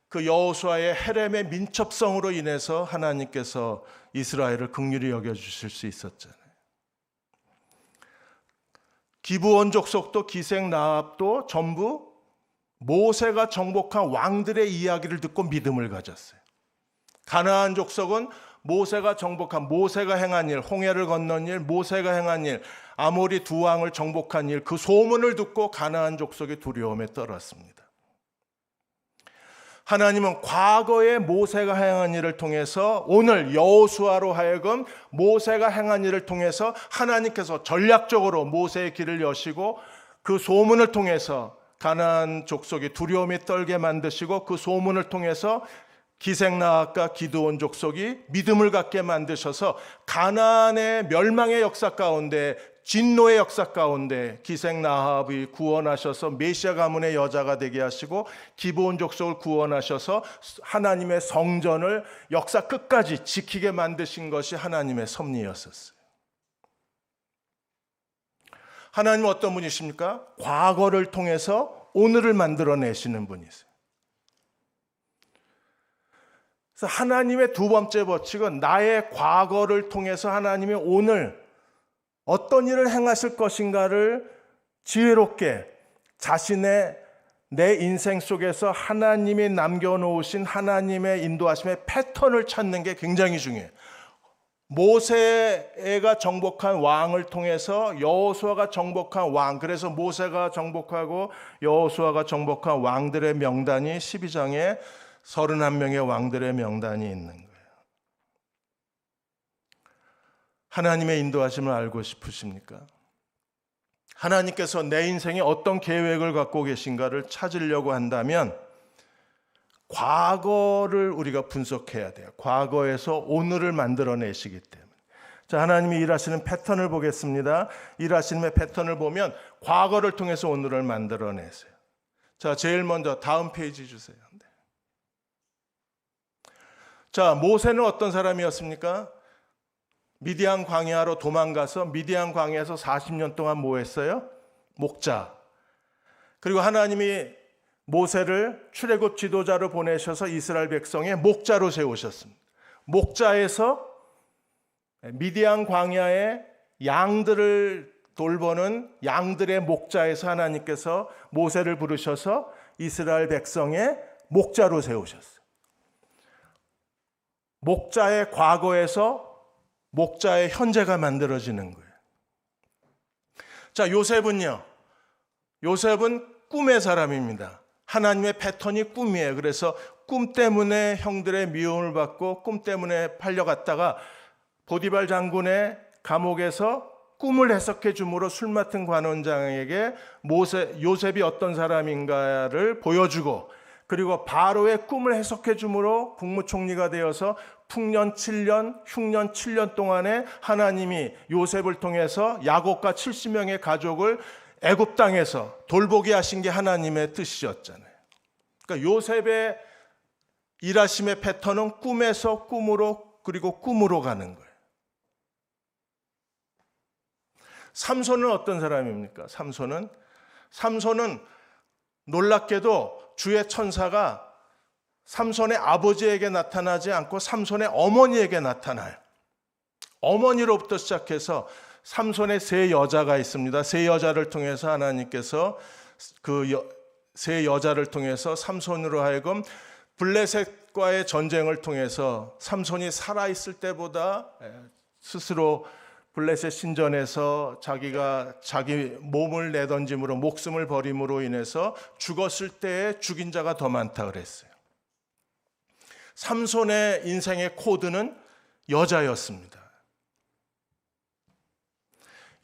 그 여호수아의 헤렘의 민첩성으로 인해서 하나님께서 이스라엘을 긍휼히 여겨주실 수 있었잖아요. 기브온 족속도 기생라합도 전부 모세가 정복한 왕들의 이야기를 듣고 믿음을 가졌어요. 가나안 족속은 모세가 정복한, 모세가 행한 일, 홍해를 건넌 일, 모세가 행한 일, 아모리 두 왕을 정복한 일, 그 소문을 듣고 가나안 족속이 두려움에 떨었습니다. 하나님은 과거에 모세가 행한 일을 통해서 오늘 여호수아로 하여금 모세가 행한 일을 통해서 하나님께서 전략적으로 모세의 길을 여시고, 그 소문을 통해서 가나안 족속이 두려움에 떨게 만드시고, 그 소문을 통해서 기생라합과 기드온 족속이 믿음을 갖게 만드셔서 가나안의 멸망의 역사 가운데, 진노의 역사 가운데 기생라합이 구원하셔서 메시아 가문의 여자가 되게 하시고, 기브온 족속을 구원하셔서 하나님의 성전을 역사 끝까지 지키게 만드신 것이 하나님의 섭리였었어요. 하나님은 어떤 분이십니까? 과거를 통해서 오늘을 만들어내시는 분이세요. 그래서 하나님의 두 번째 법칙은 나의 과거를 통해서 하나님이 오늘 어떤 일을 행하실 것인가를 지혜롭게 자신의 내 인생 속에서 하나님이 남겨놓으신 하나님의 인도하심의 패턴을 찾는 게 굉장히 중요해요. 모세가 정복한 왕을 통해서 여호수아가 정복한 왕, 그래서 모세가 정복하고 여호수아가 정복한 왕들의 명단이 12장에 31명의 왕들의 명단이 있는 거예요. 하나님의 인도하심을 알고 싶으십니까? 하나님께서 내 인생에 어떤 계획을 갖고 계신가를 찾으려고 한다면 과거를 우리가 분석해야 돼요. 과거에서 오늘을 만들어내시기 때문에. 자, 하나님이 일하시는 패턴을 보겠습니다. 일하시는 패턴을 보면 과거를 통해서 오늘을 만들어내세요. 자, 제일 먼저 다음 페이지 주세요. 자, 모세는 어떤 사람이었습니까? 미디안 광야로 도망가서 미디안 광야에서 40년 동안 뭐 했어요? 목자. 그리고 하나님이 모세를 출애굽 지도자로 보내셔서 이스라엘 백성의 목자로 세우셨습니다. 목자에서 미디안 광야의 양들을 돌보는 양들의 목자에서 하나님께서 모세를 부르셔서 이스라엘 백성의 목자로 세우셨어요. 목자의 과거에서 목자의 현재가 만들어지는 거예요. 자, 요셉은요. 요셉은 꿈의 사람입니다. 하나님의 패턴이 꿈이에요. 그래서 꿈 때문에 형들의 미움을 받고 꿈 때문에 팔려갔다가 보디발 장군의 감옥에서 꿈을 해석해 주므로 술 맡은 관원장에게 요셉이 어떤 사람인가를 보여주고, 그리고 바로의 꿈을 해석해 주므로 국무총리가 되어서 풍년 7년, 흉년 7년 동안에 하나님이 요셉을 통해서 야곱과 70명의 가족을 애굽 땅에서 돌보게 하신 게 하나님의 뜻이었잖아요. 그러니까 요셉의 일하심의 패턴은 꿈에서 꿈으로, 그리고 꿈으로 가는 거예요. 삼손은 어떤 사람입니까? 삼손은 놀랍게도 주의 천사가 삼손의 아버지에게 나타나지 않고 삼손의 어머니에게 나타나요. 어머니로부터 시작해서 삼손의 세 여자가 있습니다. 세 여자를 통해서 하나님께서 세 여자를 통해서 삼손으로 하여금 블레셋과의 전쟁을 통해서 삼손이 살아있을 때보다 스스로 블레셋 신전에서 자기가 자기 몸을 내던짐으로 목숨을 버림으로 인해서 죽었을 때에 죽인 자가 더 많다 그랬어요. 삼손의 인생의 코드는 여자였습니다.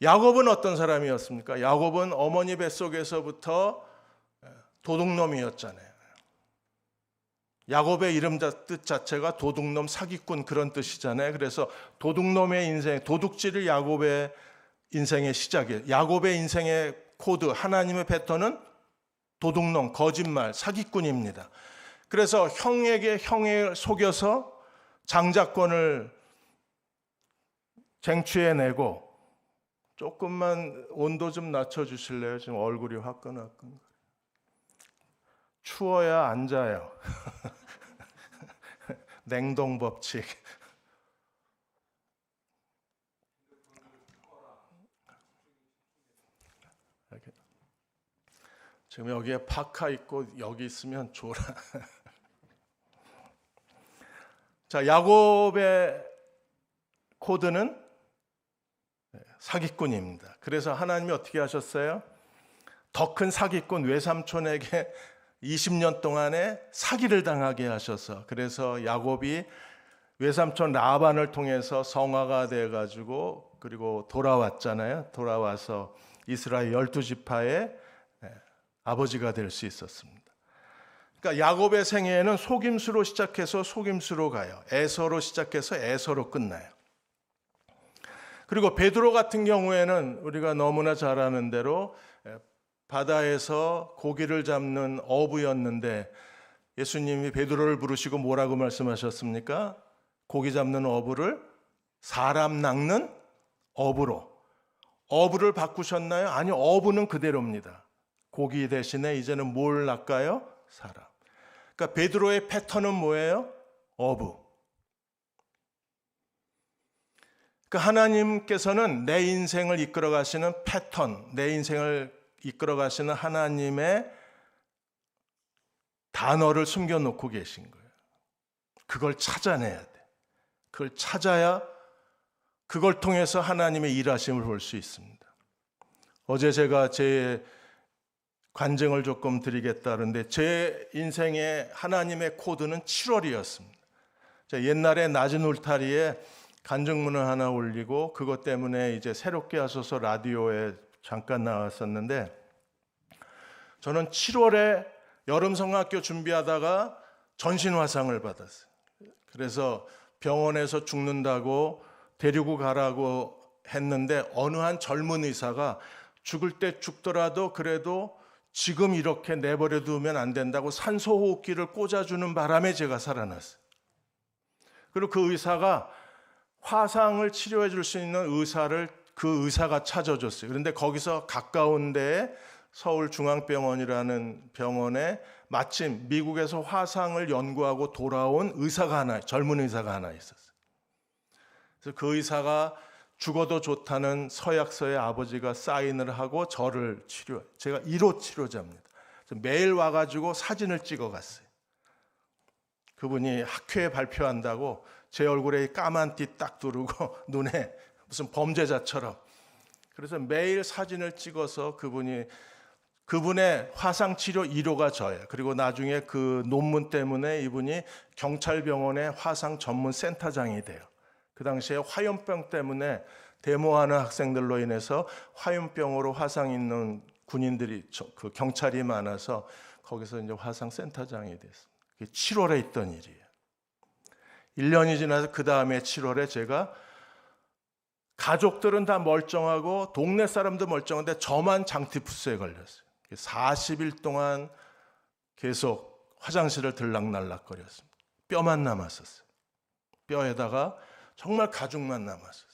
야곱은 어떤 사람이었습니까? 야곱은 어머니 뱃속에서부터 도둑놈이었잖아요. 야곱의 이름 뜻 자체가 도둑놈, 사기꾼 그런 뜻이잖아요. 그래서 도둑놈의 인생, 도둑질이 야곱의 인생의 시작이에요. 야곱의 인생의 코드, 하나님의 패턴은 도둑놈, 거짓말, 사기꾼입니다. 그래서 형에게 형을 속여서 장자권을 쟁취해내고, 조금만 온도 좀 낮춰주실래요? 지금 얼굴이 화끈화끈. 추워야 앉아요. 냉동 법칙. 지금 여기에 파카 입고 여기 있으면 졸아. 자, 야곱의 코드는 사기꾼입니다. 그래서 하나님이 어떻게 하셨어요? 더 큰 사기꾼 외삼촌에게 20년 동안에 사기를 당하게 하셔서, 그래서 야곱이 외삼촌 라반을 통해서 성화가 돼가지고 그리고 돌아왔잖아요. 돌아와서 이스라엘 12지파의 아버지가 될 수 있었습니다. 그러니까 야곱의 생애에는 속임수로 시작해서 속임수로 가요. 에서로 시작해서 에서로 끝나요. 그리고 베드로 같은 경우에는 우리가 너무나 잘 아는 대로 바다에서 고기를 잡는 어부였는데, 예수님이 베드로를 부르시고 뭐라고 말씀하셨습니까? 고기 잡는 어부를 사람 낚는 어부로. 어부를 바꾸셨나요? 아니요, 어부는 그대로입니다. 고기 대신에 이제는 뭘 낚아요? 사람. 그러니까 베드로의 패턴은 뭐예요? 어부. 그러니까 하나님께서는 내 인생을 이끌어 가시는 패턴, 내 인생을 이끌어 가시는 하나님의 단어를 숨겨놓고 계신 거예요. 그걸 찾아내야 돼. 그걸 찾아야 그걸 통해서 하나님의 일하심을 볼 수 있습니다. 어제 제가 제 관증을 조금 드리겠다는데, 제 인생의 하나님의 코드는 7월이었습니다. 옛날에 낮은 울타리에 간증문을 하나 올리고 그것 때문에 이제 새롭게 하셔서 라디오에 잠깐 나왔었는데, 저는 7월에 여름 성학교 준비하다가 전신 화상을 받았어요. 그래서 병원에서 죽는다고 데리고 가라고 했는데, 어느 한 젊은 의사가 죽을 때 죽더라도 그래도 지금 이렇게 내버려 두면 안 된다고 산소호흡기를 꽂아주는 바람에 제가 살아났어요. 그리고 그 의사가 화상을 치료해 줄 수 있는 의사를 그 의사가 찾아줬어요. 그런데 거기서 가까운 데에 서울중앙병원이라는 병원에 마침 미국에서 화상을 연구하고 돌아온 의사가 하나, 젊은 의사가 하나 있었어요. 그래서 그 의사가 죽어도 좋다는 서약서에 아버지가 사인을 하고 저를 치료, 제가 1호 치료자입니다. 매일 와가지고 사진을 찍어갔어요. 그분이 학회에 발표한다고 제 얼굴에 까만 띠 딱 두르고 눈에 무슨 범죄자처럼, 그래서 매일 사진을 찍어서 그분의 화상치료 1호가 저예요. 그리고 나중에 그 논문 때문에 이분이 경찰병원의 화상 전문 센터장이 돼요. 그 당시에 화염병 때문에 데모하는 학생들로 인해서 화염병으로 화상 있는 군인들이, 그 경찰이 많아서 거기서 이제 화상 센터장이 됐습니다. 그게 7월에 있던 일이에요. 1년이 지나서 그 다음에 7월에 제가, 가족들은 다 멀쩡하고 동네 사람도 멀쩡한데 저만 장티푸스에 걸렸어요. 40일 동안 계속 화장실을 들락날락거렸습니다. 뼈만 남았었어요. 뼈에다가 정말 가죽만 남았었어요.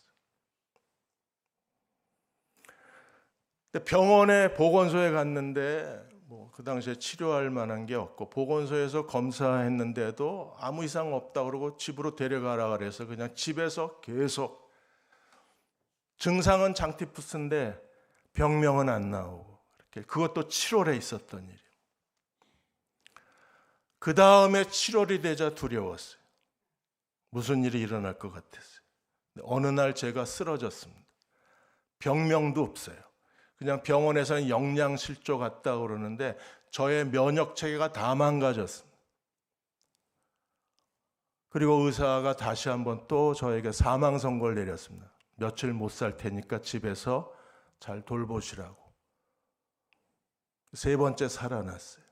근데 병원에, 보건소에 갔는데 그 당시에 치료할 만한 게 없고, 보건소에서 검사했는데도 아무 이상 없다 그러고 집으로 데려가라 그래서 그냥 집에서 계속 증상은 장티푸스인데 병명은 안 나오고, 이렇게 그것도 7월에 있었던 일이에요. 그 다음에 7월이 되자 두려웠어요. 무슨 일이 일어날 것 같았어요. 어느 날 제가 쓰러졌습니다. 병명도 없어요. 그냥 병원에서는 영양실조 같다 그러는데 저의 면역 체계가 다 망가졌습니다. 그리고 의사가 다시 한번 또 저에게 사망 선고를 내렸습니다. 며칠 못 살 테니까 집에서 잘 돌보시라고. 세 번째 살아났어요.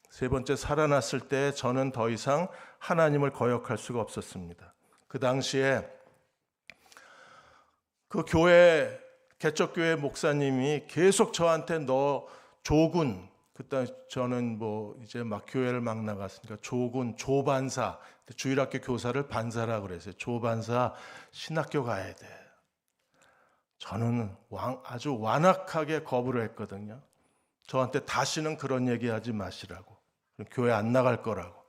세 번째 살아났을 때 저는 더 이상 하나님을 거역할 수가 없었습니다. 그 당시에 그 교회, 개척교회 목사님이 계속 저한테 너 조군, 그때 저는 이제 막 교회를 막 나갔으니까 조군, 조반사, 주일학교 교사를 반사라고 그랬어요. 조반사, 신학교 가야 돼. 저는 아주 완악하게 거부를 했거든요. 저한테 다시는 그런 얘기하지 마시라고. 교회 안 나갈 거라고.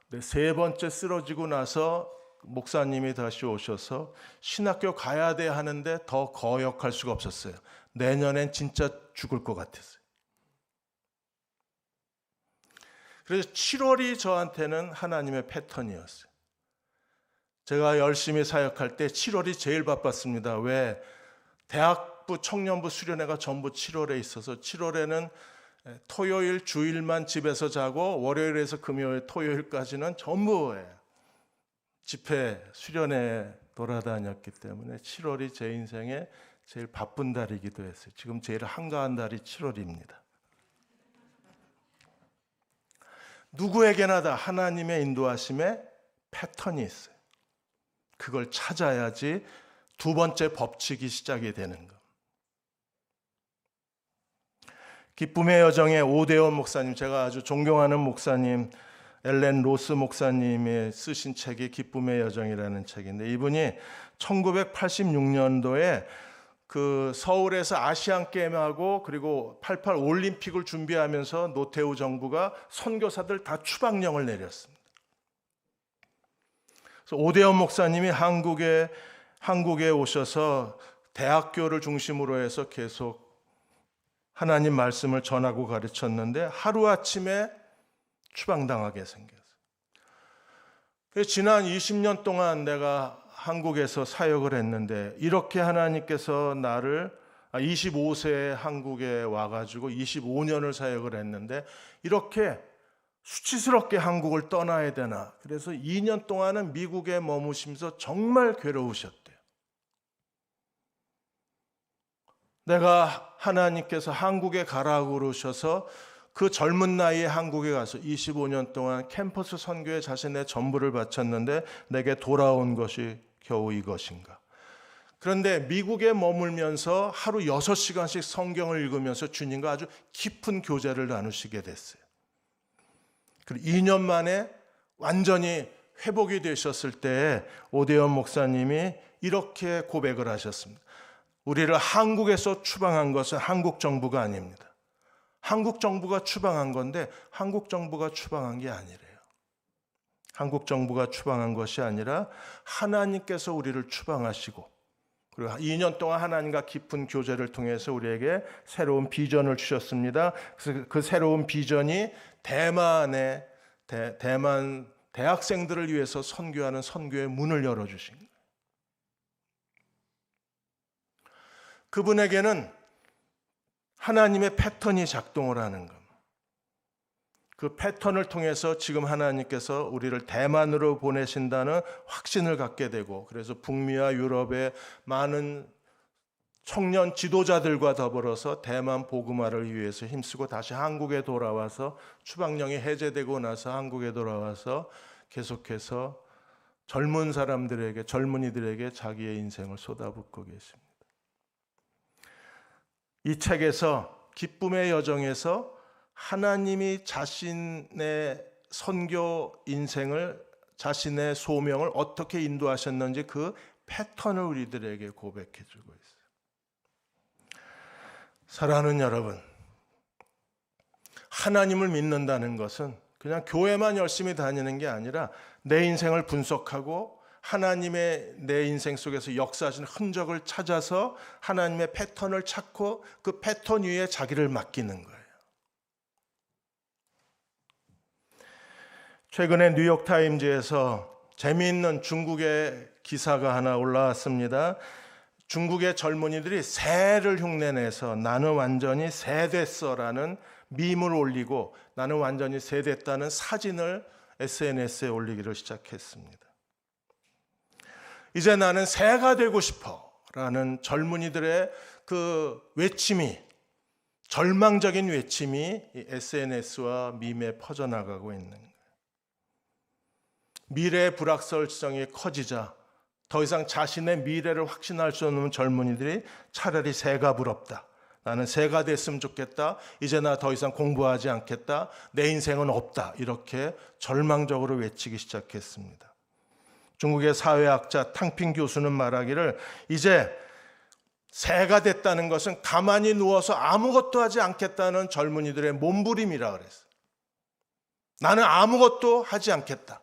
근데 세 번째 쓰러지고 나서 목사님이 다시 오셔서 신학교 가야 돼 하는데 더 거역할 수가 없었어요. 내년엔 진짜 죽을 것 같았어요. 그래서 7월이 저한테는 하나님의 패턴이었어요. 제가 열심히 사역할 때 7월이 제일 바빴습니다. 왜? 대학부 청년부 수련회가 전부 7월에 있어서 7월에는 토요일 주일만 집에서 자고 월요일에서 금요일 토요일까지는 전부 집회 수련회 돌아다녔기 때문에 7월이 제 인생의 제일 바쁜 달이기도 했어요. 지금 제일 한가한 달이 7월입니다. 누구에게나 다 하나님의 인도하심에 패턴이 있어요. 그걸 찾아야지 두 번째 법칙이 시작이 되는 것. 기쁨의 여정의 오대원 목사님, 제가 아주 존경하는 목사님, 엘렌 로스 목사님이 쓰신 책이 기쁨의 여정이라는 책인데, 이분이 1986년도에 그 서울에서 아시안 게임하고 그리고 88 올림픽을 준비하면서 노태우 정부가 선교사들 다 추방령을 내렸습니다. 그래서 오대원 목사님이 한국에 오셔서 대학교를 중심으로 해서 계속 하나님 말씀을 전하고 가르쳤는데 하루아침에 추방당하게 생겼어요. 그래서 지난 20년 동안 내가 한국에서 사역을 했는데 이렇게 하나님께서 나를 25세에 한국에 와가지고 25년을 사역을 했는데 이렇게 수치스럽게 한국을 떠나야 되나. 그래서 2년 동안은 미국에 머무시면서 정말 괴로우셨대요. 내가 하나님께서 한국에 가라고 그러셔서 그 젊은 나이에 한국에 가서 25년 동안 캠퍼스 선교에 자신의 전부를 바쳤는데 내게 돌아온 것이 겨우 이것인가. 그런데 미국에 머물면서 하루 6시간씩 성경을 읽으면서 주님과 아주 깊은 교제를 나누시게 됐어요. 그리고 2년 만에 완전히 회복이 되셨을 때 오대원 목사님이 이렇게 고백을 하셨습니다. 우리를 한국에서 추방한 것은 한국 정부가 아닙니다. 한국 정부가 추방한 건데 한국 정부가 추방한 게 아니래요. 한국 정부가 추방한 것이 아니라 하나님께서 우리를 추방하시고 그리고 2년 동안 하나님과 깊은 교제를 통해서 우리에게 새로운 비전을 주셨습니다. 그래서 그 새로운 비전이 대만 대학생들을 위해서 선교하는 선교의 문을 열어주신 거예요. 그분에게는 하나님의 패턴이 작동을 하는 겁니다. 그 패턴을 통해서 지금 하나님께서 우리를 대만으로 보내신다는 확신을 갖게 되고 그래서 북미와 유럽의 많은 청년 지도자들과 더불어서 대만 복음화를 위해서 힘쓰고 다시 한국에 돌아와서 추방령이 해제되고 나서 한국에 돌아와서 계속해서 젊은 사람들에게 젊은이들에게 자기의 인생을 쏟아붓고 계십니다. 이 책에서 기쁨의 여정에서 하나님이 자신의 선교 인생을 자신의 소명을 어떻게 인도하셨는지 그 패턴을 우리들에게 고백해 주고 있어요. 사랑하는 여러분, 하나님을 믿는다는 것은 그냥 교회만 열심히 다니는 게 아니라 내 인생을 분석하고 하나님의 내 인생 속에서 역사하시는 흔적을 찾아서 하나님의 패턴을 찾고 그 패턴 위에 자기를 맡기는 거예요. 최근에 뉴욕타임즈에서 재미있는 중국의 기사가 하나 올라왔습니다. 중국의 젊은이들이 새를 흉내내서 나는 완전히 새됐어라는 밈을 올리고 나는 완전히 새됐다는 사진을 SNS에 올리기를 시작했습니다. 이제 나는 새가 되고 싶어라는 젊은이들의 그 외침이, 절망적인 외침이 SNS와 밈에 퍼져나가고 있는 거예요. 미래의 불확실성이 커지자 더 이상 자신의 미래를 확신할 수 없는 젊은이들이 차라리 새가 부럽다. 나는 새가 됐으면 좋겠다. 이제 나 더 이상 공부하지 않겠다. 내 인생은 없다. 이렇게 절망적으로 외치기 시작했습니다. 중국의 사회학자 탕핑 교수는 말하기를 이제 새가 됐다는 것은 가만히 누워서 아무것도 하지 않겠다는 젊은이들의 몸부림이라 그랬어요. 나는 아무것도 하지 않겠다.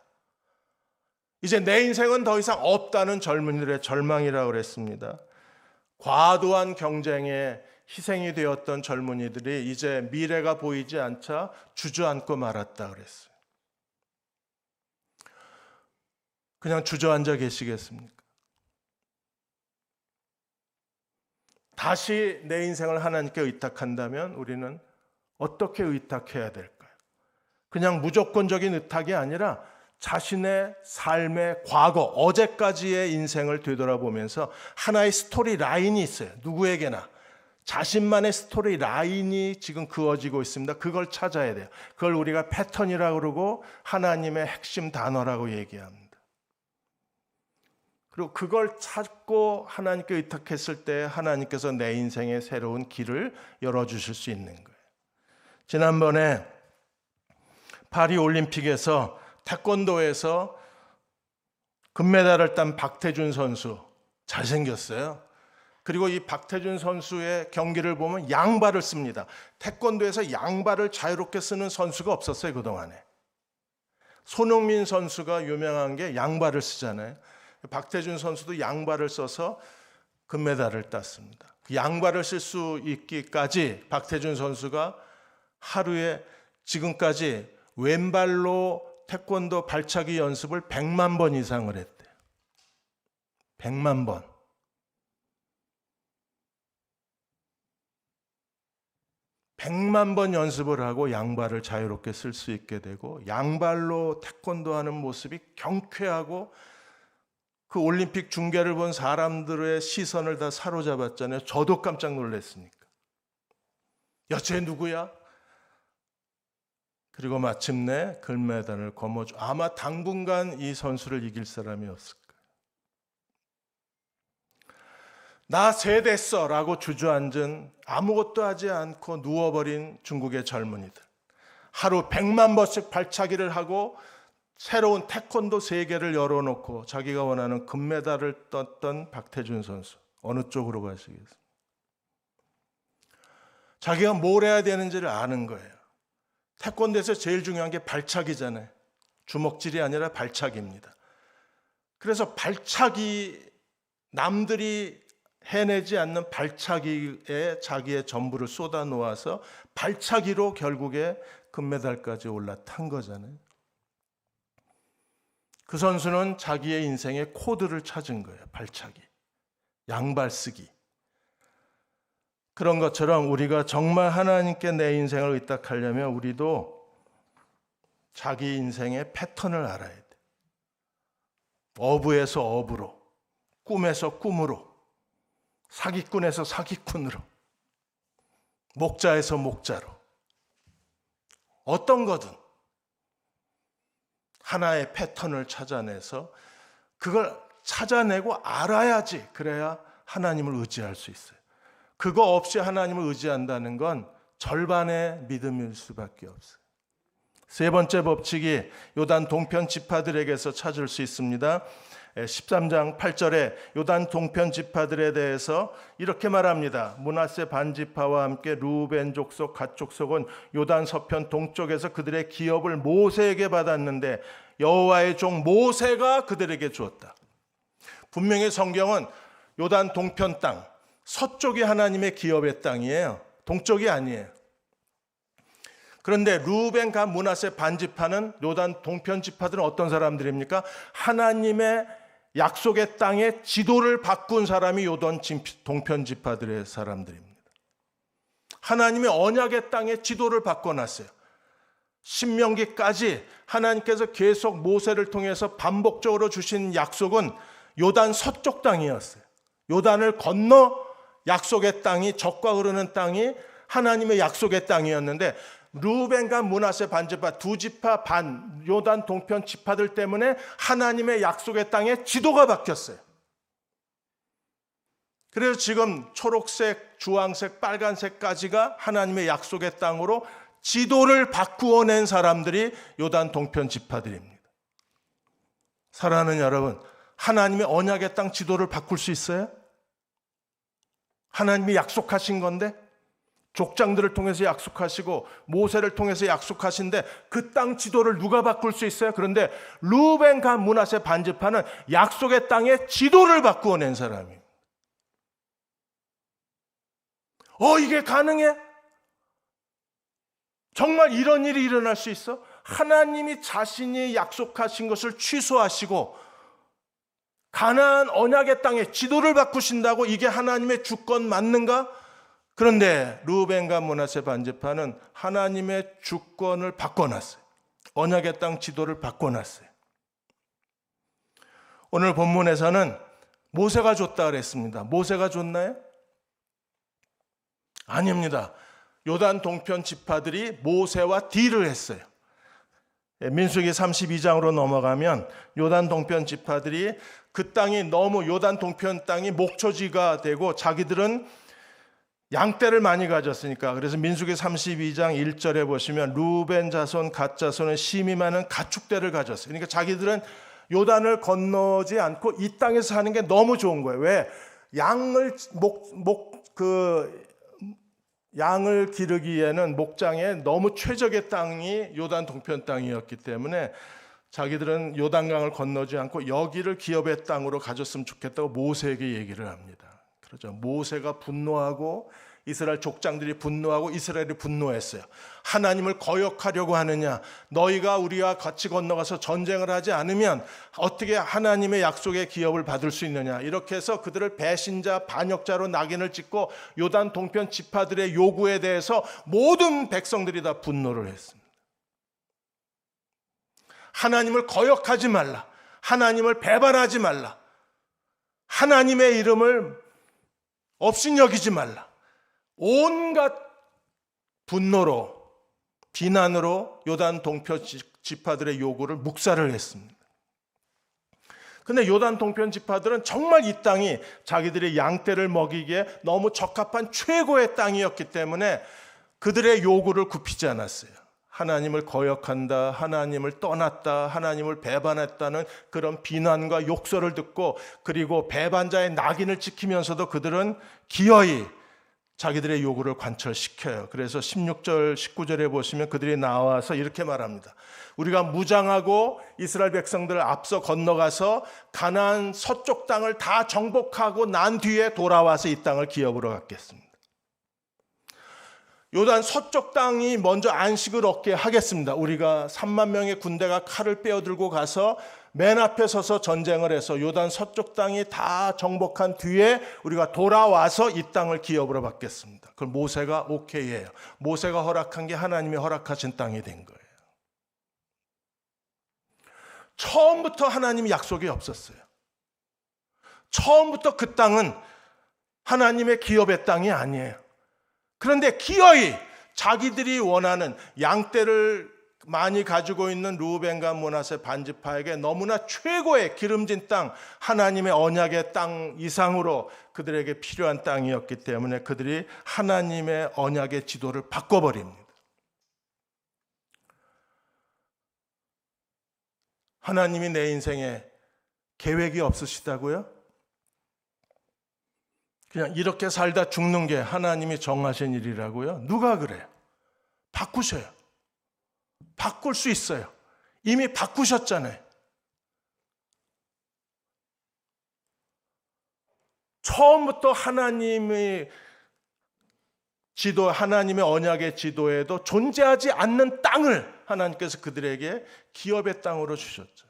이제 내 인생은 더 이상 없다는 젊은이들의 절망이라고 그랬습니다. 과도한 경쟁에 희생이 되었던 젊은이들이 이제 미래가 보이지 않자 주저앉고 말았다 그랬어요. 그냥 주저앉아 계시겠습니까? 다시 내 인생을 하나님께 의탁한다면 우리는 어떻게 의탁해야 될까요? 그냥 무조건적인 의탁이 아니라 자신의 삶의 과거, 어제까지의 인생을 되돌아보면서 하나의 스토리 라인이 있어요. 누구에게나. 자신만의 스토리 라인이 지금 그어지고 있습니다. 그걸 찾아야 돼요. 그걸 우리가 패턴이라고 그러고 하나님의 핵심 단어라고 얘기합니다. 그리고 그걸 찾고 하나님께 의탁했을 때 하나님께서 내 인생의 새로운 길을 열어주실 수 있는 거예요. 지난번에 파리 올림픽에서 태권도에서 금메달을 딴 박태준 선수 잘생겼어요. 그리고 이 박태준 선수의 경기를 보면 양발을 씁니다. 태권도에서 양발을 자유롭게 쓰는 선수가 없었어요, 그동안에. 손흥민 선수가 유명한 게 양발을 쓰잖아요. 박태준 선수도 양발을 써서 금메달을 땄습니다. 그 양발을 쓸 수 있기까지 박태준 선수가 하루에 지금까지 왼발로 태권도 발차기 연습을 100만 번 이상을 했대요. 100만 번. 백만 번 연습을 하고 양발을 자유롭게 쓸 수 있게 되고 양발로 태권도 하는 모습이 경쾌하고 그 올림픽 중계를 본 사람들의 시선을 다 사로잡았잖아요. 저도 깜짝 놀랐으니까. 야, 쟤 누구야? 그리고 마침내 금메달을 거머쥐고 아마 당분간 이 선수를 이길 사람이 없을 거예요. 나 새 됐어 라고 주저앉은 아무것도 하지 않고 누워버린 중국의 젊은이들. 하루 100만 번씩 발차기를 하고 새로운 태권도 세계를 열어놓고 자기가 원하는 금메달을 떴던 박태준 선수. 어느 쪽으로 가시겠습니까? 자기가 뭘 해야 되는지를 아는 거예요. 태권도에서 제일 중요한 게 발차기잖아요. 주먹질이 아니라 발차기입니다. 그래서 발차기, 남들이 해내지 않는 발차기에 자기의 전부를 쏟아 놓아서 발차기로 결국에 금메달까지 올라탄 거잖아요. 그 선수는 자기의 인생의 코드를 찾은 거예요. 발차기, 양발 쓰기. 그런 것처럼 우리가 정말 하나님께 내 인생을 의탁하려면 우리도 자기 인생의 패턴을 알아야 돼. 어부에서 어부로, 꿈에서 꿈으로, 사기꾼에서 사기꾼으로, 목자에서 목자로. 어떤 거든 하나의 패턴을 찾아내서 그걸 찾아내고 알아야지. 그래야 하나님을 의지할 수 있어요. 그거 없이 하나님을 의지한다는 건 절반의 믿음일 수밖에 없어요. 세 번째 법칙이 요단 동편 지파들에게서 찾을 수 있습니다. 13장 8절에 요단 동편 지파들에 대해서 이렇게 말합니다. 므낫세 반지파와 함께 루벤 족속 갓 족속은 요단 서편 동쪽에서 그들의 기업을 모세에게 받았는데 여호와의 종 모세가 그들에게 주었다. 분명히 성경은 요단 동편 땅, 서쪽이 하나님의 기업의 땅이에요. 동쪽이 아니에요. 그런데 루벤, 갓, 므낫세 반지파는 요단 동편 지파들은 어떤 사람들입니까? 하나님의 약속의 땅의 지도를 바꾼 사람이 요단 동편 지파들의 사람들입니다. 하나님의 언약의 땅의 지도를 바꿔놨어요. 신명기까지 하나님께서 계속 모세를 통해서 반복적으로 주신 약속은 요단 서쪽 땅이었어요. 요단을 건너 약속의 땅이, 적과 흐르는 땅이 하나님의 약속의 땅이었는데, 루벤과 므낫세 반지파 두 지파 반 요단 동편 지파들 때문에 하나님의 약속의 땅에 지도가 바뀌었어요. 그래서 지금 초록색, 주황색, 빨간색까지가 하나님의 약속의 땅으로 지도를 바꾸어 낸 사람들이 요단 동편 지파들입니다. 사랑하는 여러분, 하나님의 언약의 땅 지도를 바꿀 수 있어요? 하나님이 약속하신 건데, 족장들을 통해서 약속하시고 모세를 통해서 약속하신데 그 땅 지도를 누가 바꿀 수 있어요? 그런데 루벤, 갓, 므낫세 반지파는 약속의 땅의 지도를 바꾸어 낸 사람이에요. 이게 가능해? 정말 이런 일이 일어날 수 있어? 하나님이 자신이 약속하신 것을 취소하시고 가나안 언약의 땅의 지도를 바꾸신다고 이게 하나님의 주권 맞는가? 그런데 루벤과 므낫세 반지파는 하나님의 주권을 바꿔놨어요. 언약의 땅 지도를 바꿔놨어요. 오늘 본문에서는 모세가 줬다 그랬습니다. 모세가 줬나요? 아닙니다. 요단 동편 지파들이 모세와 딜을 했어요. 민수기 32장으로 넘어가면 요단 동편 지파들이 그 땅이 너무 요단 동편 땅이 목초지가 되고 자기들은 양떼를 많이 가졌으니까, 그래서 민수기 32장 1절에 보시면 루벤 자손, 갓 자손은 심히 많은 가축대를 가졌어요. 그러니까 자기들은 요단을 건너지 않고 이 땅에서 사는 게 너무 좋은 거예요. 왜? 양을 기르기에는 목장에 너무 최적의 땅이 요단 동편 땅이었기 때문에 자기들은 요단강을 건너지 않고 여기를 기업의 땅으로 가졌으면 좋겠다고 모세에게 얘기를 합니다. 그렇죠. 모세가 분노하고 이스라엘 족장들이 분노하고 이스라엘이 분노했어요. 하나님을 거역하려고 하느냐? 너희가 우리와 같이 건너가서 전쟁을 하지 않으면 어떻게 하나님의 약속의 기업을 받을 수 있느냐? 이렇게 해서 그들을 배신자, 반역자로 낙인을 찍고 요단 동편 지파들의 요구에 대해서 모든 백성들이 다 분노를 했습니다. 하나님을 거역하지 말라. 하나님을 배반하지 말라. 하나님의 이름을 업신여기지 말라. 온갖 분노로, 비난으로 요단 동편 지파들의 요구를 묵살을 했습니다. 근데 요단 동편 지파들은 정말 이 땅이 자기들의 양떼를 먹이기에 너무 적합한 최고의 땅이었기 때문에 그들의 요구를 굽히지 않았어요. 하나님을 거역한다, 하나님을 떠났다, 하나님을 배반했다는 그런 비난과 욕설을 듣고, 그리고 배반자의 낙인을 지키면서도 그들은 기어이 자기들의 요구를 관철시켜요. 그래서 16절, 19절에 보시면 그들이 나와서 이렇게 말합니다. 우리가 무장하고 이스라엘 백성들을 앞서 건너가서 가나안 서쪽 땅을 다 정복하고 난 뒤에 돌아와서 이 땅을 기업으로 갖겠습니다. 요단 서쪽 땅이 먼저 안식을 얻게 하겠습니다. 우리가 3만 명의 군대가 칼을 빼어들고 가서 맨 앞에 서서 전쟁을 해서 요단 서쪽 땅이 다 정복한 뒤에 우리가 돌아와서 이 땅을 기업으로 받겠습니다. 그걸 모세가 오케이 해요. 모세가 허락한 게 하나님이 허락하신 땅이 된 거예요. 처음부터 하나님이 약속이 없었어요. 처음부터 그 땅은 하나님의 기업의 땅이 아니에요. 그런데 기어이 자기들이 원하는 양떼를 많이 가지고 있는 루벤과 므낫세 반지파에게 너무나 최고의 기름진 땅, 하나님의 언약의 땅 이상으로 그들에게 필요한 땅이었기 때문에 그들이 하나님의 언약의 지도를 바꿔버립니다. 하나님이 내 인생에 계획이 없으시다고요? 그냥 이렇게 살다 죽는 게 하나님이 정하신 일이라고요? 누가 그래요? 바꾸셔요. 바꿀 수 있어요. 이미 바꾸셨잖아요. 처음부터 하나님의 지도, 하나님의 언약의 지도에도 존재하지 않는 땅을 하나님께서 그들에게 기업의 땅으로 주셨죠.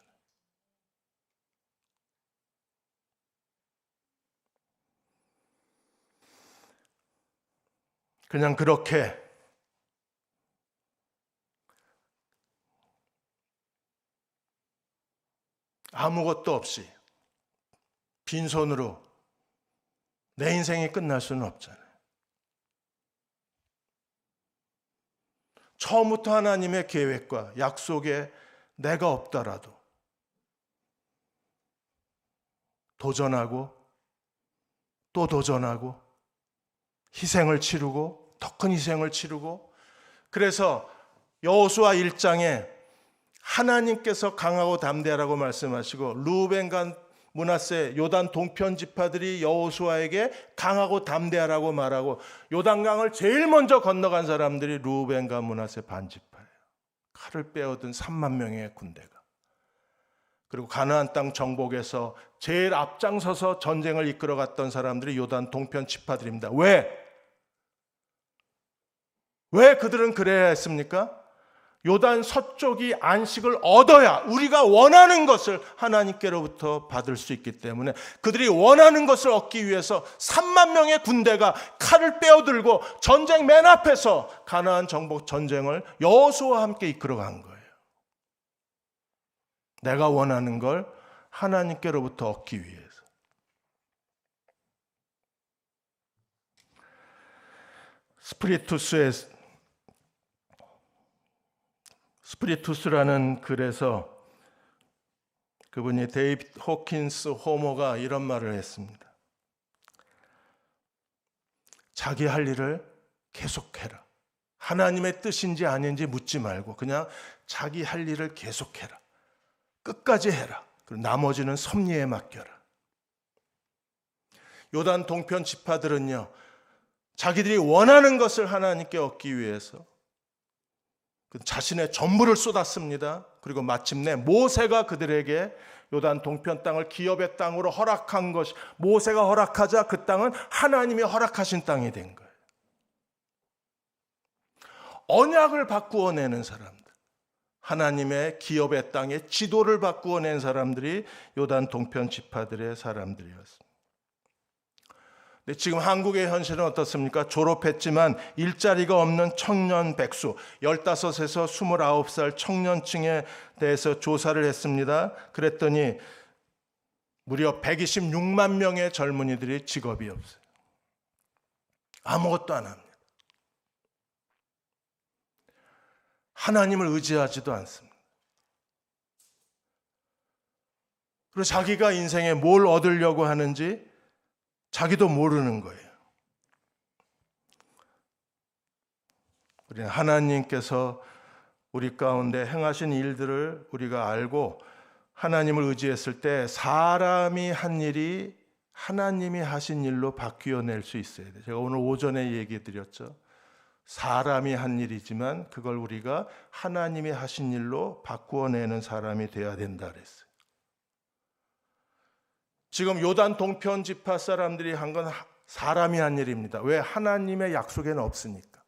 그냥 그렇게 아무것도 없이 빈손으로 내 인생이 끝날 수는 없잖아요. 처음부터 하나님의 계획과 약속에 내가 없더라도 도전하고 또 도전하고 희생을 치르고 더 큰 희생을 치르고, 그래서 여호수아 1장에 하나님께서 강하고 담대하라고 말씀하시고 루벤 간 므낫세 요단 동편 지파들이 여호수아에게 강하고 담대하라고 말하고, 요단강을 제일 먼저 건너간 사람들이 루벤과 므낫세 반지파예요. 칼을 빼어든 3만 명의 군대가. 그리고 가나안 땅 정복에서 제일 앞장서서 전쟁을 이끌어갔던 사람들이 요단 동편 지파들입니다. 왜 그들은 그래야 했습니까? 요단 서쪽이 안식을 얻어야 우리가 원하는 것을 하나님께로부터 받을 수 있기 때문에, 그들이 원하는 것을 얻기 위해서 3만 명의 군대가 칼을 빼어들고 전쟁 맨 앞에서 가나안 정복 전쟁을 여호수아와 함께 이끌어간 거예요. 내가 원하는 걸 하나님께로부터 얻기 위해서. 스피리투스라는 글에서 그분이 데이비드 호킨스 호모가 이런 말을 했습니다. 자기 할 일을 계속해라. 하나님의 뜻인지 아닌지 묻지 말고 그냥 자기 할 일을 계속해라. 끝까지 해라. 그리고 나머지는 섭리에 맡겨라. 요단 동편 지파들은요, 자기들이 원하는 것을 하나님께 얻기 위해서 자신의 전부를 쏟았습니다. 그리고 마침내 모세가 그들에게 요단 동편 땅을 기업의 땅으로 허락한 것이, 모세가 허락하자 그 땅은 하나님이 허락하신 땅이 된 거예요. 언약을 바꾸어 내는 사람들, 하나님의 기업의 땅에 지도를 바꾸어 낸 사람들이 요단 동편 지파들의 사람들이었습니다. 근데 지금 한국의 현실은 어떻습니까? 졸업했지만 일자리가 없는 청년 백수, 15에서 29살 청년층에 대해서 조사를 했습니다. 그랬더니 무려 126만 명의 젊은이들이 직업이 없어요. 아무것도 안 합니다. 하나님을 의지하지도 않습니다. 그리고 자기가 인생에 뭘 얻으려고 하는지 자기도 모르는 거예요. 우리는 하나님께서 우리 가운데 행하신 일들을 우리가 알고 하나님을 의지했을 때 사람이 한 일이 하나님이 하신 일로 바뀌어낼 수 있어야 돼요. 제가 오늘 오전에 얘기 드렸죠. 사람이 한 일이지만 그걸 우리가 하나님이 하신 일로 바꾸어내는 사람이 되어야 된다 그랬어요. 지금 요단 동편 지파 사람들이 한 건 사람이 한 일입니다. 왜? 하나님의 약속에는 없으니까.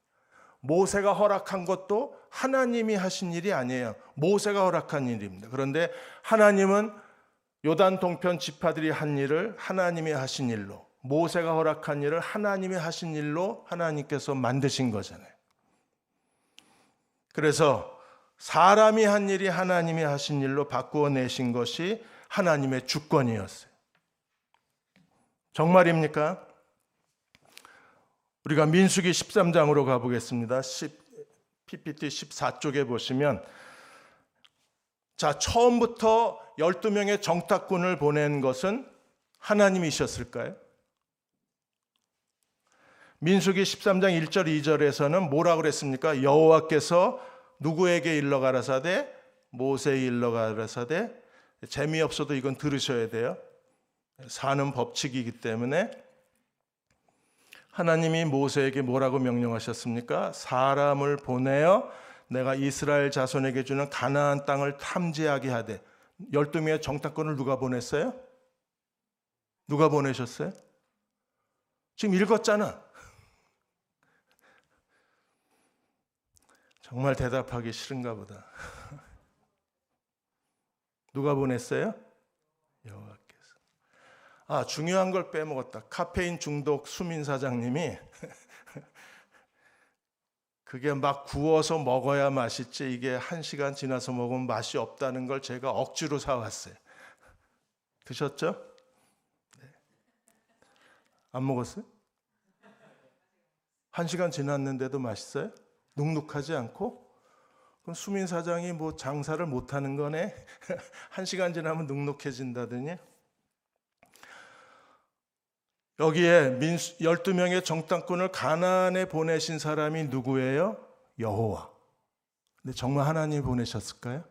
모세가 허락한 것도 하나님이 하신 일이 아니에요. 모세가 허락한 일입니다. 그런데 하나님은 요단 동편 지파들이 한 일을 하나님이 하신 일로, 모세가 허락한 일을 하나님이 하신 일로 하나님께서 만드신 거잖아요. 그래서 사람이 한 일이 하나님이 하신 일로 바꾸어 내신 것이 하나님의 주권이었어요. 정말입니까? 우리가 민수기 13장으로 가보겠습니다. PPT 14쪽에 보시면, 자, 처음부터 12명의 정탐꾼을 보낸 것은 하나님이셨을까요? 민수기 13장 1절 2절에서는 뭐라고 그랬습니까? 여호와께서 누구에게 일러 가라사대? 모세에 일러 가라사대? 재미없어도 이건 들으셔야 돼요. 사는 법칙이기 때문에 하나님이 모세에게 뭐라고 명령하셨습니까? 사람을 보내어 내가 이스라엘 자손에게 주는 가나안 땅을 탐지하게 하되. 12명의 정탐꾼을 누가 보냈어요? 누가 보내셨어요? 지금 읽었잖아. 정말 대답하기 싫은가 보다. 누가 보냈어요? 여호와께서. 중요한 걸 빼먹었다. 카페인 중독 수민 사장님이 그게 막 구워서 먹어야 맛있지 이게 1시간 지나서 먹으면 맛이 없다는 걸 제가 억지로 사왔어요. 드셨죠? 네. 안 먹었어요? 1시간 지났는데도 맛있어요? 눅눅하지 않고? 그럼 수민 사장이 뭐 장사를 못하는 거네? 1시간 지나면 눅눅해진다더니? 여기에 12명의 정탐꾼을 가나안에 보내신 사람이 누구예요? 여호와. 근데 정말 하나님이 보내셨을까요?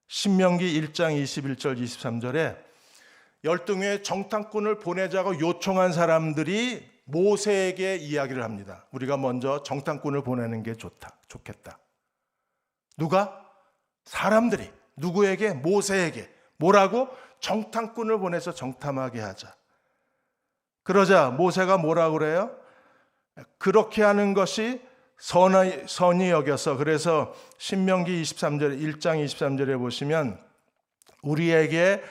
신명기 1장 21절 23절에 12명의 정탐꾼을 보내자고 요청한 사람들이 모세에게 이야기를 합니다. 우리가 먼저 정탐꾼을 보내는 게 좋겠다. 누가? 사람들이. 누구에게? 모세에게. 뭐라고? 정탐꾼을 보내서 정탐하게 하자. 그러자 모세가 뭐라고 그래요? 그렇게 하는 것이 선이 여겨서, 그래서 신명기 23절 1장 23절에 보시면 우리에게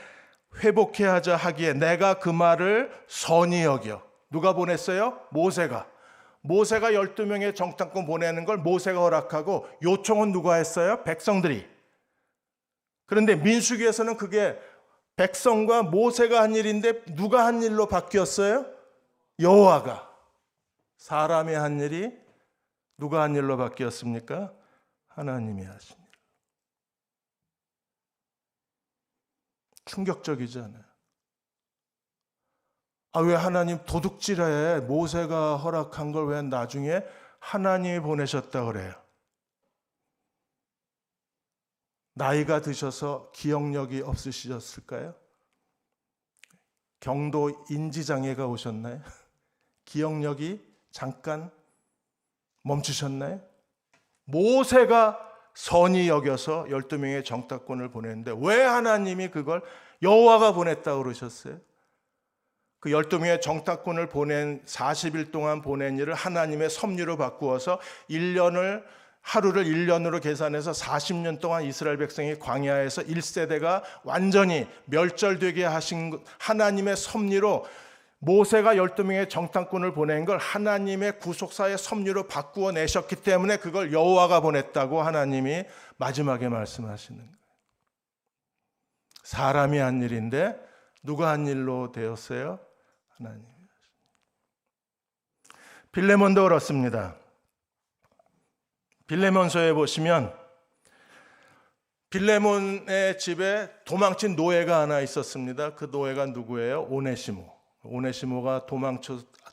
회복해 하자 하기에 내가 그 말을 선이 여겨. 누가 보냈어요? 모세가 12명의 정탐꾼 보내는 걸 모세가 허락하고 요청은 누가 했어요? 백성들이. 그런데 민수기에서는 그게 백성과 모세가 한 일인데 누가 한 일로 바뀌었어요? 여호와가. 사람이 한 일이 누가 한 일로 바뀌었습니까? 하나님이 하신 일. 충격적이지 않아요? 왜 하나님 도둑질해? 모세가 허락한 걸 왜 나중에 하나님이 보내셨다 그래요? 나이가 드셔서 기억력이 없으셨을까요? 경도 인지장애가 오셨나요? 기억력이 잠깐 멈추셨나요? 모세가 선이 여겨서 12명의 정탐꾼을 보냈는데 왜 하나님이 그걸 여호와가 보냈다고 그러셨어요? 그 12명의 정탐꾼을 보낸 40일 동안 보낸 일을 하나님의 섭리로 바꾸어서 하루를 1년으로 계산해서 40년 동안 이스라엘 백성이 광야에서 1세대가 완전히 멸절되게 하신 하나님의 섭리로 모세가 12명의 정탐꾼을 보낸 걸 하나님의 구속사의 섭리로 바꾸어 내셨기 때문에 그걸 여호와가 보냈다고 하나님이 마지막에 말씀하시는 거예요. 사람이 한 일인데 누가 한 일로 되었어요? 하나님이. 빌레몬도 그렇습니다. 빌레몬서에 보시면 빌레몬의 집에 도망친 노예가 하나 있었습니다. 그 노예가 누구예요? 오네시모. 오네시모가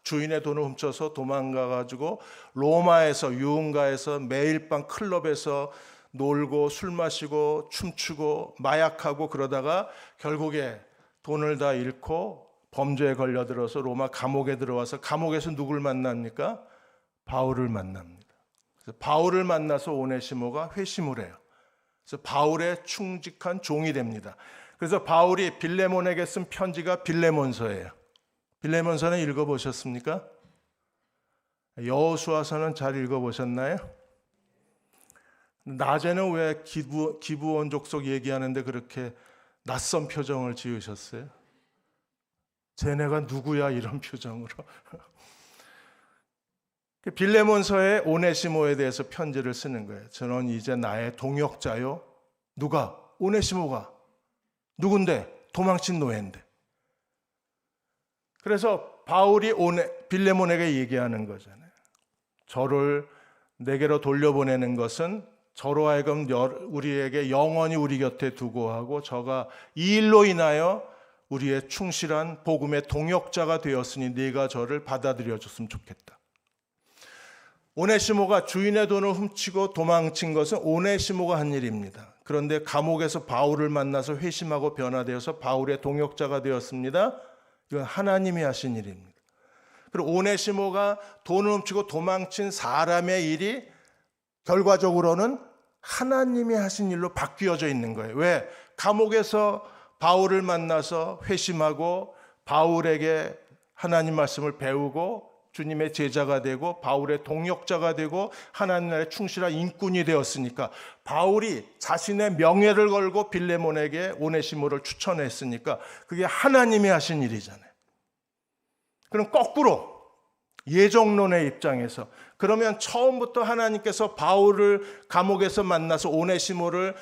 주인의 돈을 훔쳐서 도망가가지고 로마에서 유흥가에서 매일 밤 클럽에서 놀고 술 마시고 춤추고 마약하고 그러다가 결국에 돈을 다 잃고 범죄에 걸려들어서 로마 감옥에 들어와서 감옥에서 누굴 만납니까? 바울을 만납니다. 그래서 바울을 만나서 오네시모가 회심을 해요. 그래서 바울의 충직한 종이 됩니다. 그래서 바울이 빌레몬에게 쓴 편지가 빌레몬서예요. 빌레몬서는 읽어보셨습니까? 여호수아서는 잘 읽어보셨나요? 낮에는 왜 기브온 족속 얘기하는데 그렇게 낯선 표정을 지으셨어요? 쟤네가 누구야 이런 표정으로. 빌레몬서에 오네시모에 대해서 편지를 쓰는 거예요. 저는 이제 나의 동역자요. 누가? 오네시모가. 누군데? 도망친 노예인데. 그래서 바울이 빌레몬에게 얘기하는 거잖아요. 저를 내게로 돌려보내는 것은 저로 하여금 우리에게 영원히 우리 곁에 두고 하고 저가 이 일로 인하여 우리의 충실한 복음의 동역자가 되었으니 네가 저를 받아들여줬으면 좋겠다. 오네시모가 주인의 돈을 훔치고 도망친 것은 오네시모가 한 일입니다. 그런데 감옥에서 바울을 만나서 회심하고 변화되어서 바울의 동역자가 되었습니다. 이건 하나님이 하신 일입니다. 그리고 오네시모가 돈을 훔치고 도망친 사람의 일이 결과적으로는 하나님이 하신 일로 바뀌어져 있는 거예요. 왜? 감옥에서 바울을 만나서 회심하고 바울에게 하나님 말씀을 배우고 주님의 제자가 되고 바울의 동역자가 되고 하나님 나라의 충실한 인꾼이 되었으니까, 바울이 자신의 명예를 걸고 빌레몬에게 오네시모를 추천했으니까 그게 하나님이 하신 일이잖아요. 그럼 거꾸로 예정론의 입장에서, 그러면 처음부터 하나님께서 바울을 감옥에서 만나서 오네시모를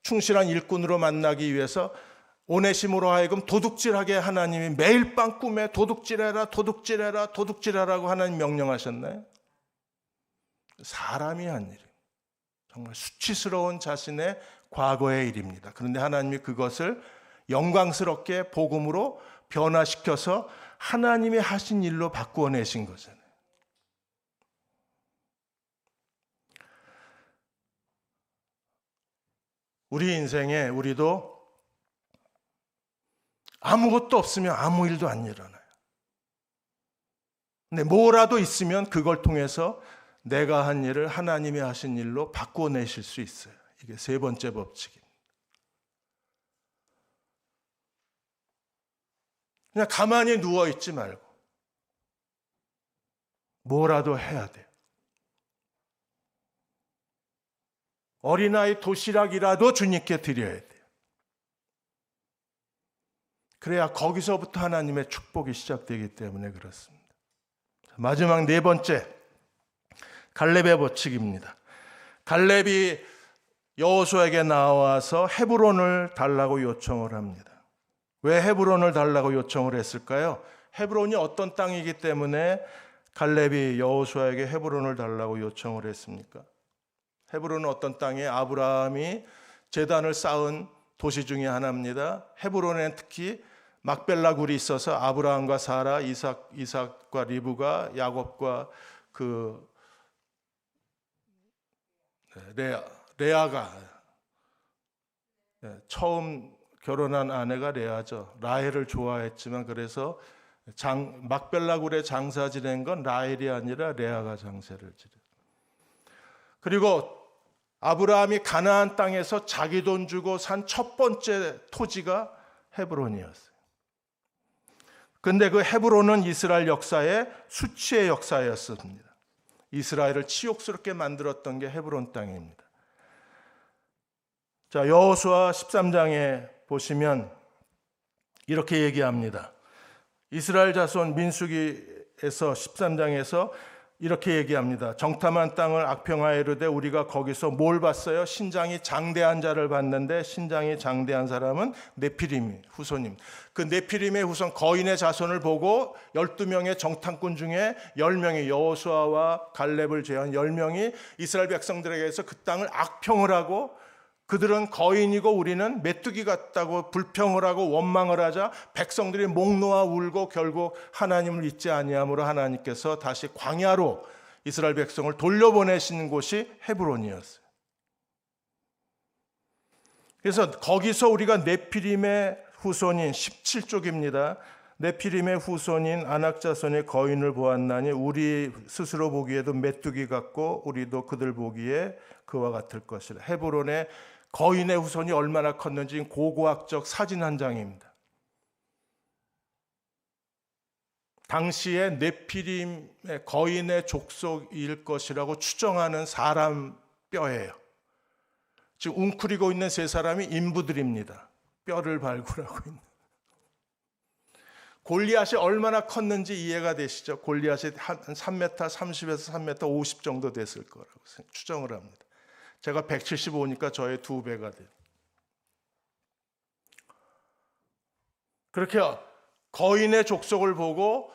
충실한 일꾼으로 만나기 위해서 오네시모로 하여금 도둑질하게 하나님이 매일 밤 꿈에 도둑질해라 도둑질해라 도둑질하라고 하나님 명령하셨나요? 사람이 한 일이에요. 정말 수치스러운 자신의 과거의 일입니다. 그런데 하나님이 그것을 영광스럽게 복음으로 변화시켜서 하나님이 하신 일로 바꾸어 내신 거잖아요. 우리 인생에 우리도 아무것도 없으면 아무 일도 안 일어나요. 근데 뭐라도 있으면 그걸 통해서 내가 한 일을 하나님이 하신 일로 바꾸어 내실 수 있어요. 이게 세 번째 법칙입니다. 그냥 가만히 누워있지 말고 뭐라도 해야 돼요. 어린아이 도시락이라도 주님께 드려야 돼요. 그래야 거기서부터 하나님의 축복이 시작되기 때문에 그렇습니다. 마지막 네 번째, 갈렙의 법칙입니다. 갈렙이 여호수아에게 나와서 헤브론을 달라고 요청을 합니다. 왜 헤브론을 달라고 요청을 했을까요? 헤브론이 어떤 땅이기 때문에 갈렙이 여호수아에게 헤브론을 달라고 요청을 했습니까? 헤브론은 어떤 땅에 아브라함이 제단을 쌓은 도시 중에 하나입니다. 헤브론에는 특히 막벨라 굴이 있어서 아브라함과 사라, 이삭과 리브가, 야곱과 레아가 처음 결혼한 아내가 레아죠. 라헬을 좋아했지만 그래서 막벨라 굴에 장사 지낸 건 라헬이 아니라 레아가 장사를 지냈어요. 그리고 아브라함이 가나안 땅에서 자기 돈 주고 산 첫 번째 토지가 헤브론이었어요. 그런데 그 헤브론은 이스라엘 역사의 수치의 역사였습니다. 이스라엘을 치욕스럽게 만들었던 게 헤브론 땅입니다. 자, 여호수아 13장에 보시면 이렇게 얘기합니다. 이스라엘 자손 민수기에서 13장에서 이렇게 얘기합니다. 정탐한 땅을 악평하에 이르되 우리가 거기서 뭘 봤어요? 신장이 장대한 자를 봤는데, 신장이 장대한 사람은 네피림 후손님. 그 네피림의 후손 거인의 자손을 보고 12명의 정탐꾼 중에 10명이, 여호수아와 갈렙을 제한 10명이 이스라엘 백성들에게서 그 땅을 악평을 하고, 그들은 거인이고 우리는 메뚜기 같다고 불평을 하고 원망을 하자 백성들이 목 놓아 울고 결국 하나님을 잊지 아니함으로 하나님께서 다시 광야로 이스라엘 백성을 돌려보내시는 곳이 헤브론이었어요. 그래서 거기서 우리가 네피림의 후손인 17쪽입니다. 네피림의 후손인 아낙자손의 거인을 보았나니 우리 스스로 보기에도 메뚜기 같고 우리도 그들 보기에 그와 같을 것이라. 헤브론의 거인의 후손이 얼마나 컸는지 고고학적 사진 한 장입니다. 당시에 네피림의 거인의 족속일 것이라고 추정하는 사람 뼈예요. 지금 웅크리고 있는 세 사람이 인부들입니다. 뼈를 발굴하고 있는. 골리앗이 얼마나 컸는지 이해가 되시죠? 골리앗이 한 3m 30에서 3m 50 정도 됐을 거라고 추정을 합니다. 제가 175니까 저의 2배가 돼요. 그렇게 거인의 족속을 보고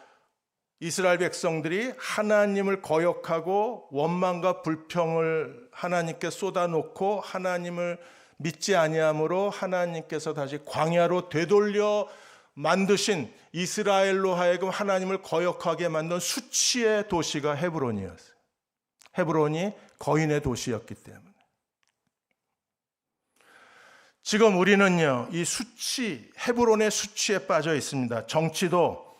이스라엘 백성들이 하나님을 거역하고 원망과 불평을 하나님께 쏟아놓고 하나님을 믿지 아니함으로 하나님께서 다시 광야로 되돌려 만드신, 이스라엘로 하여금 하나님을 거역하게 만든 수치의 도시가 헤브론이었어요. 헤브론이 거인의 도시였기 때문에. 지금 우리는요, 이 수치, 헤브론의 수치에 빠져 있습니다. 정치도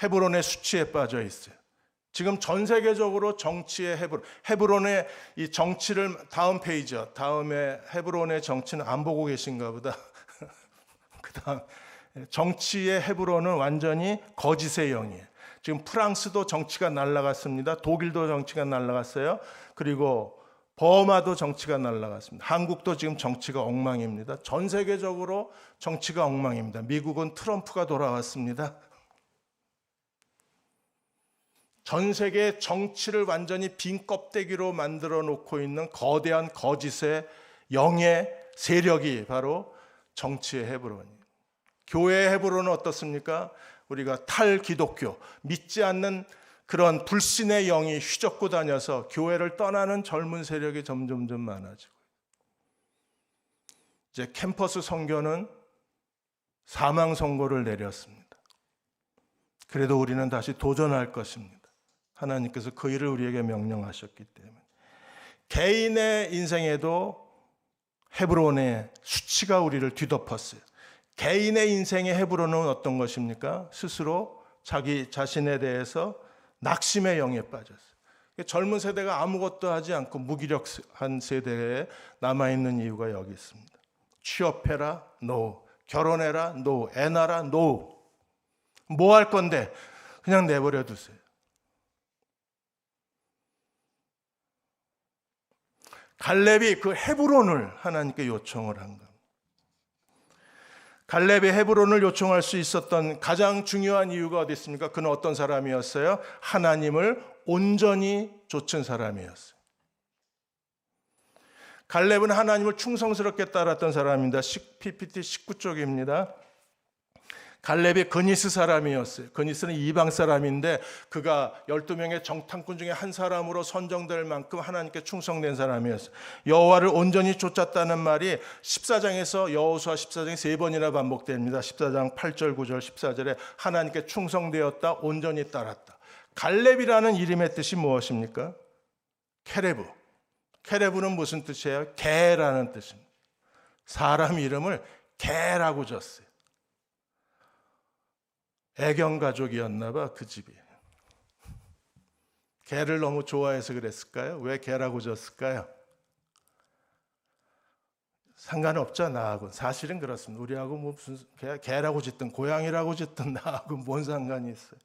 헤브론의 수치에 빠져 있어요. 지금 전 세계적으로 정치의 헤브론의 이 정치를, 다음 페이지요. 다음에 헤브론의 정치는 안 보고 계신가 보다. 그 다음, 정치의 헤브론은 완전히 거짓의 영이에요. 지금 프랑스도 정치가 날아갔습니다. 독일도 정치가 날아갔어요. 그리고 버마도 정치가 날아갔습니다. 한국도 지금 정치가 엉망입니다. 전 세계적으로 정치가 엉망입니다. 미국은 트럼프가 돌아왔습니다. 전 세계 정치를 완전히 빈 껍데기로 만들어 놓고 있는 거대한 거짓의 영의 세력이 바로 정치의 헤브론이에요. 교회의 헤브론은 어떻습니까? 우리가 탈기독교, 믿지 않는 그런 불신의 영이 휘젓고 다녀서 교회를 떠나는 젊은 세력이 점점 많아지고, 이제 캠퍼스 선교는 사망 선고를 내렸습니다. 그래도 우리는 다시 도전할 것입니다. 하나님께서 그 일을 우리에게 명령하셨기 때문에. 개인의 인생에도 헤브론의 수치가 우리를 뒤덮었어요. 개인의 인생의 헤브론은 어떤 것입니까? 스스로 자기 자신에 대해서 낙심의 영에 빠졌어요. 젊은 세대가 아무것도 하지 않고 무기력한 세대에 남아있는 이유가 여기 있습니다. 취업해라? 노. 결혼해라? 노. 애 낳아라? 노. 뭐 할 건데? 그냥 내버려 두세요. 갈렙이 그 헤브론을 하나님께 요청을 한 겁니다. 갈렙이 헤브론을 요청할 수 있었던 가장 중요한 이유가 어디 있습니까? 그는 어떤 사람이었어요? 하나님을 온전히 좇은 사람이었어요. 갈렙은 하나님을 충성스럽게 따랐던 사람입니다. PPT 19쪽입니다. 갈렙이 그니스 사람이었어요. 그니스는 이방 사람인데 그가 12명의 정탐꾼 중에 한 사람으로 선정될 만큼 하나님께 충성된 사람이었어요. 여호와를 온전히 쫓았다는 말이 14장에서 여호수아 14장에 3번이나 반복됩니다. 14장 8절, 9절, 14절에 하나님께 충성되었다, 온전히 따랐다. 갈렙이라는 이름의 뜻이 무엇입니까? 케레브. 케레브는 무슨 뜻이에요? 개라는 뜻입니다. 사람 이름을 개라고 줬어요. 애견 가족이었나 봐, 그 집이. 개를 너무 좋아해서 그랬을까요? 왜 개라고 줬을까요? 상관없죠, 나하고. 사실은 그렇습니다. 우리하고 뭐 무슨 개라고 짓든 고양이라고 짓든 나하고 뭔 상관이 있어요?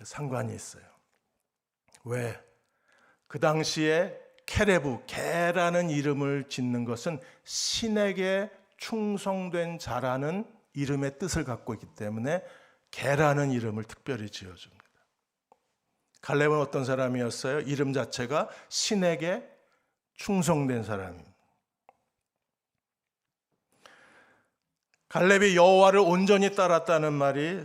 상관이 있어요. 왜? 그 당시에 케레브, 개라는 이름을 짓는 것은 신에게 충성된 자라는 이름의 뜻을 갖고 있기 때문에 개라는 이름을 특별히 지어줍니다. 갈렙은 어떤 사람이었어요? 이름 자체가 신에게 충성된 사람입니다. 갈렙이 여호와를 온전히 따랐다는 말이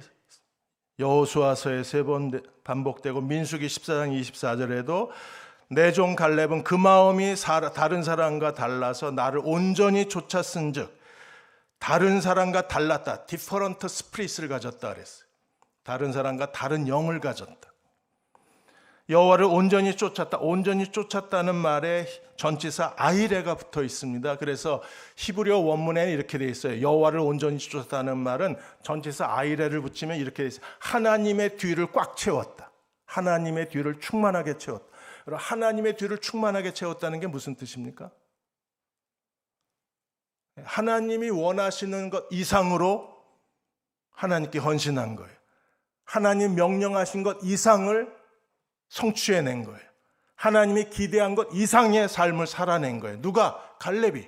여호수아서에 3번 반복되고 민수기 14장 24절에도 내 종 갈렙은 그 마음이 다른 사람과 달라서 나를 온전히 쫓았은즉, 다른 사람과 달랐다. different spirit을 가졌다 그랬어요. 다른 사람과 다른 영을 가졌다. 여호와를 온전히 쫓았다. 온전히 쫓았다는 말에 전치사 아이레가 붙어 있습니다. 그래서 히브리어 원문에는 이렇게 되어 있어요. 여호와를 온전히 쫓았다는 말은 전치사 아이레를 붙이면 이렇게 되어 있어요. 하나님의 뒤를 꽉 채웠다. 하나님의 뒤를 충만하게 채웠다. 하나님의 뒤를 충만하게 채웠다는 게 무슨 뜻입니까? 하나님이 원하시는 것 이상으로 하나님께 헌신한 거예요. 하나님 명령하신 것 이상을 성취해낸 거예요. 하나님이 기대한 것 이상의 삶을 살아낸 거예요. 누가? 갈렙이.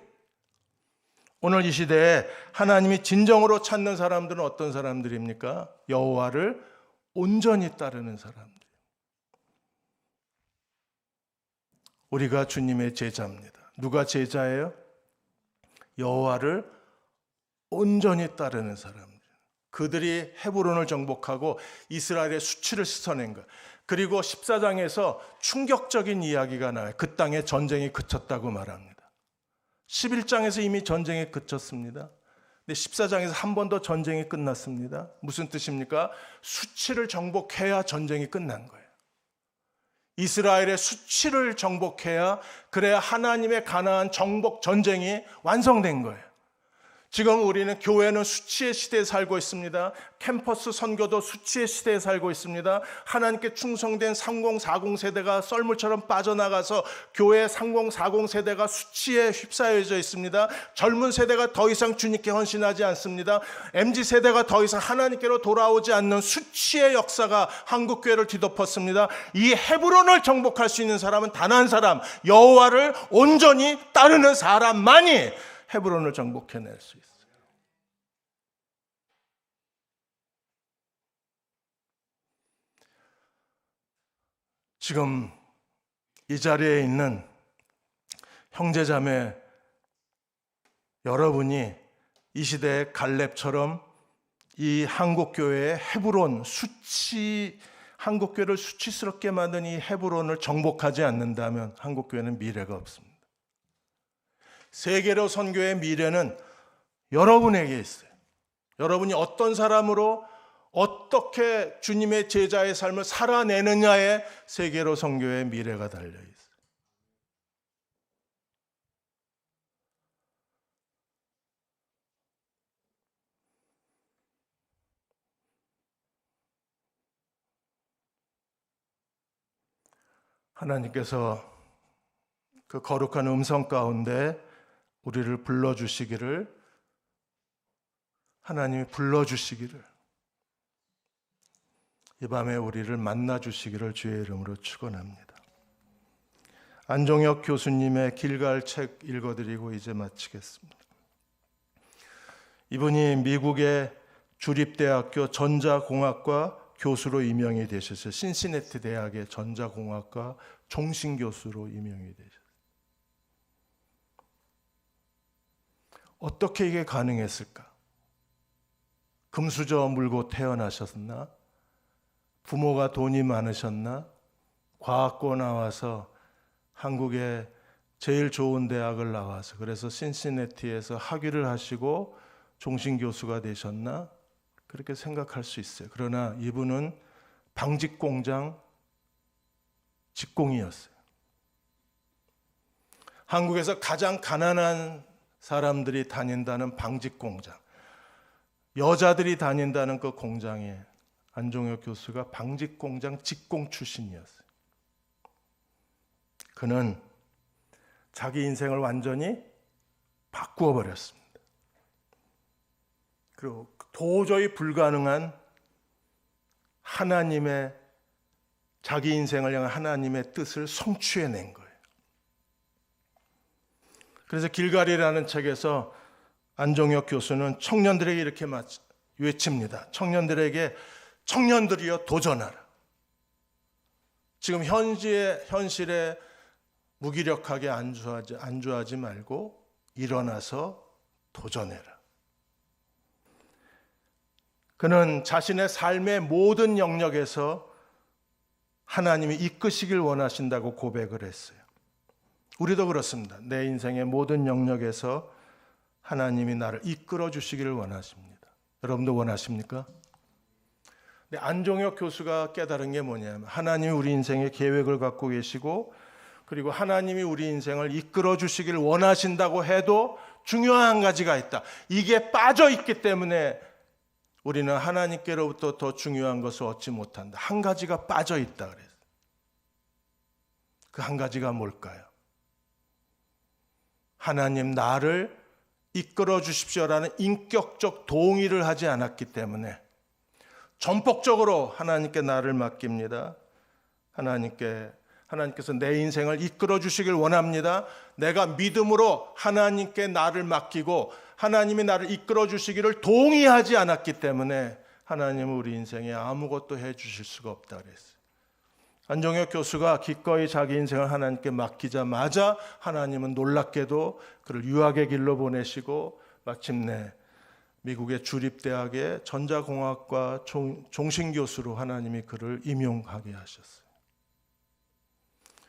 오늘 이 시대에 하나님이 진정으로 찾는 사람들은 어떤 사람들입니까? 여호와를 온전히 따르는 사람들. 우리가 주님의 제자입니다. 누가 제자예요? 여호와를 온전히 따르는 사람들. 그들이 헤브론을 정복하고 이스라엘의 수치를 씻어낸 것. 그리고 14장에서 충격적인 이야기가 나와요. 그 땅에 전쟁이 그쳤다고 말합니다. 11장에서 이미 전쟁이 그쳤습니다. 근데 14장에서 한 번 더 전쟁이 끝났습니다. 무슨 뜻입니까? 수치를 정복해야 전쟁이 끝난 거예요. 이스라엘의 수치를 정복해야, 그래야 하나님의 가나안 정복 전쟁이 완성된 거예요. 지금 우리는 교회는 수치의 시대에 살고 있습니다. 캠퍼스 선교도 수치의 시대에 살고 있습니다. 하나님께 충성된 3040 세대가 썰물처럼 빠져나가서 교회 3040 세대가 수치에 휩싸여져 있습니다. 젊은 세대가 더 이상 주님께 헌신하지 않습니다. MZ 세대가 더 이상 하나님께로 돌아오지 않는 수치의 역사가 한국 교회를 뒤덮었습니다. 이 헤브론을 정복할 수 있는 사람은 단 한 사람, 여호와를 온전히 따르는 사람만이 헤브론을 정복해낼 수 있어요. 지금 이 자리에 있는 형제자매 여러분이 이 시대의 갈렙처럼 이 한국교회의 헤브론 한국교회를 수치스럽게 만든 이 헤브론을 정복하지 않는다면 한국교회는 미래가 없습니다. 세계로 선교의 미래는 여러분에게 있어요. 여러분이 어떤 사람으로 어떻게 주님의 제자의 삶을 살아내느냐에 세계로 선교의 미래가 달려 있어요. 하나님께서 그 거룩한 음성 가운데 우리를 불러주시기를, 하나님이 불러주시기를, 이 밤에 우리를 만나주시기를 주의 이름으로 축원합니다. 안종혁 교수님의 길갈 책 읽어드리고 이제 마치겠습니다. 이분이 미국의 주립대학교 전자공학과 교수로 임명이 되셨어요. 신시내티 대학의 전자공학과 종신교수로 임명이 되셨어요. 어떻게 이게 가능했을까? 금수저 물고 태어나셨나? 부모가 돈이 많으셨나? 과학고 나와서 한국의 제일 좋은 대학을 나와서 그래서 신시내티에서 학위를 하시고 종신교수가 되셨나? 그렇게 생각할 수 있어요. 그러나 이분은 방직공장 직공이었어요. 한국에서 가장 가난한 사람들이 다닌다는 방직공장, 여자들이 다닌다는 그 공장에 안종혁 교수가 방직공장 직공 출신이었어요. 그는 자기 인생을 완전히 바꾸어 버렸습니다. 그리고 도저히 불가능한 하나님의, 자기 인생을 향한 하나님의 뜻을 성취해낸 거예요. 그래서 길갈이라는 책에서 안종혁 교수는 청년들에게 이렇게 외칩니다. 청년들이여 도전하라. 지금 현실에 무기력하게 안주하지 말고 일어나서 도전해라. 그는 자신의 삶의 모든 영역에서 하나님이 이끄시길 원하신다고 고백을 했어요. 우리도 그렇습니다. 내 인생의 모든 영역에서 하나님이 나를 이끌어 주시기를 원하십니다. 여러분도 원하십니까? 근데 안종혁 교수가 깨달은 게 뭐냐면 하나님이 우리 인생에 계획을 갖고 계시고 그리고 하나님이 우리 인생을 이끌어 주시기를 원하신다고 해도 중요한 한 가지가 있다. 이게 빠져 있기 때문에 우리는 하나님께로부터 더 중요한 것을 얻지 못한다. 한 가지가 빠져 있다 그랬어요. 그 한 가지가 뭘까요? 하나님 나를 이끌어 주십시오라는 인격적 동의를 하지 않았기 때문에 전폭적으로 하나님께 나를 맡깁니다. 하나님께서 내 인생을 이끌어 주시길 원합니다. 내가 믿음으로 하나님께 나를 맡기고 하나님이 나를 이끌어 주시기를 동의하지 않았기 때문에 하나님은 우리 인생에 아무것도 해 주실 수가 없다 그랬어요. 안종혁 교수가 기꺼이 자기 인생을 하나님께 맡기자마자 하나님은 놀랍게도 그를 유학의 길로 보내시고 마침내 미국의 주립대학의 전자공학과 종신교수로 하나님이 그를 임용하게 하셨어요.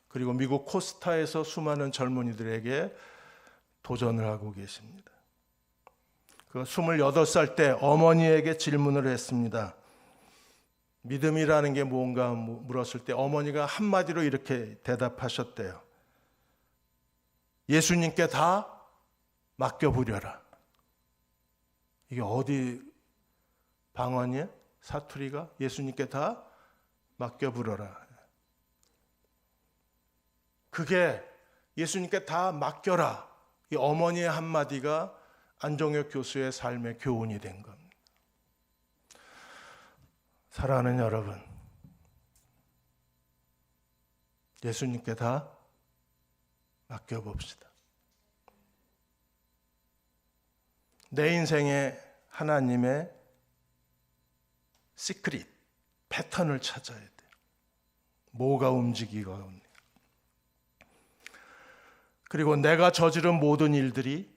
그리고 미국 코스타에서 수많은 젊은이들에게 도전을 하고 계십니다. 그 28살 때 어머니에게 질문을 했습니다. 믿음이라는 게 뭔가 물었을 때 어머니가 한마디로 이렇게 대답하셨대요. 예수님께 다 맡겨보려라. 이게 어디 방언이에요? 사투리가? 예수님께 다 맡겨 부려라. 그게 예수님께 다 맡겨라. 이 어머니의 한마디가 안종혁 교수의 삶의 교훈이 된 겁니다. 사랑하는 여러분, 예수님께 다 맡겨봅시다. 내 인생에 하나님의 시크릿, 패턴을 찾아야 돼요. 뭐가 움직이고 있는지. 그리고 내가 저지른 모든 일들이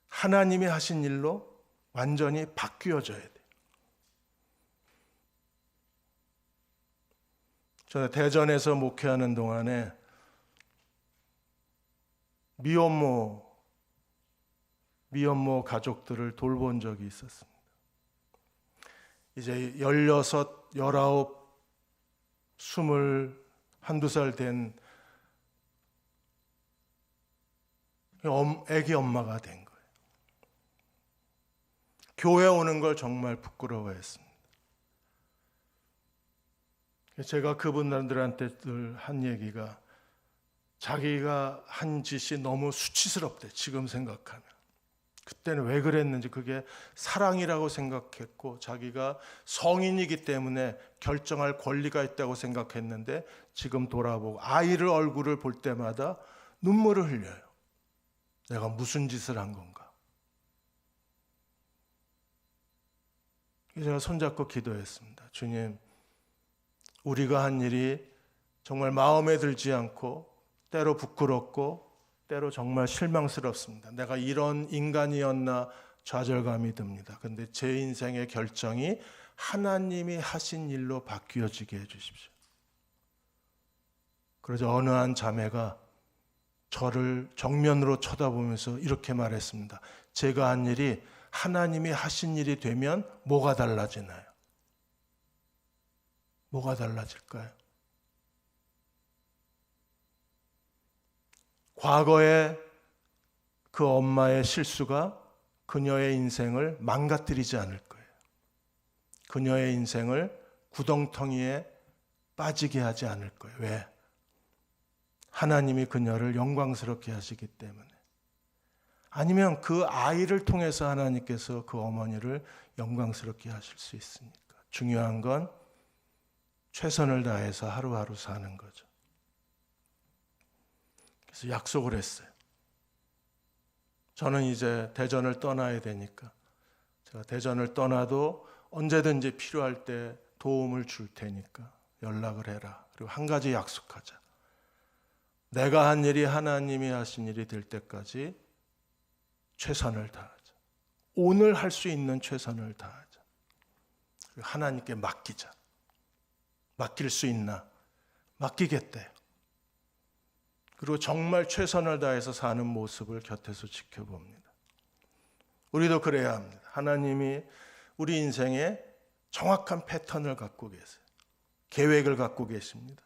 하나님이 하신 일로 완전히 바뀌어져야 돼요. 저는 대전에서 목회하는 동안에 미혼모 가족들을 돌본 적이 있었습니다. 이제 16, 19, 20, 한두 살 된 애기 엄마가 된 거예요. 교회 오는 걸 정말 부끄러워했습니다. 제가 그분들한테 늘 한 얘기가 자기가 한 짓이 너무 수치스럽대, 지금 생각하면. 그때는 왜 그랬는지 그게 사랑이라고 생각했고 자기가 성인이기 때문에 결정할 권리가 있다고 생각했는데 지금 돌아보고 아이를 얼굴을 볼 때마다 눈물을 흘려요. 내가 무슨 짓을 한 건가? 제가 손잡고 기도했습니다. 주님, 우리가 한 일이 정말 마음에 들지 않고 때로 부끄럽고 때로 정말 실망스럽습니다. 내가 이런 인간이었나 좌절감이 듭니다. 그런데 제 인생의 결정이 하나님이 하신 일로 바뀌어지게 해주십시오. 그러자 어느 한 자매가 저를 정면으로 쳐다보면서 이렇게 말했습니다. 제가 한 일이 하나님이 하신 일이 되면 뭐가 달라지나요? 뭐가 달라질까요? 과거에 그 엄마의 실수가 그녀의 인생을 망가뜨리지 않을 거예요. 그녀의 인생을 구덩텅이에 빠지게 하지 않을 거예요. 왜? 하나님이 그녀를 영광스럽게 하시기 때문에. 아니면 그 아이를 통해서 하나님께서 그 어머니를 영광스럽게 하실 수 있으니까. 중요한 건 최선을 다해서 하루하루 사는 거죠. 그래서 약속을 했어요. 저는 이제 대전을 떠나야 되니까 제가 대전을 떠나도 언제든지 필요할 때 도움을 줄 테니까 연락을 해라. 그리고 한 가지 약속하자. 내가 한 일이 하나님이 하신 일이 될 때까지 최선을 다하자. 오늘 할 수 있는 최선을 다하자. 그리고 하나님께 맡기자. 맡길 수 있나? 맡기겠대요. 그리고 정말 최선을 다해서 사는 모습을 곁에서 지켜봅니다. 우리도 그래야 합니다. 하나님이 우리 인생에 정확한 패턴을 갖고 계세요. 계획을 갖고 계십니다.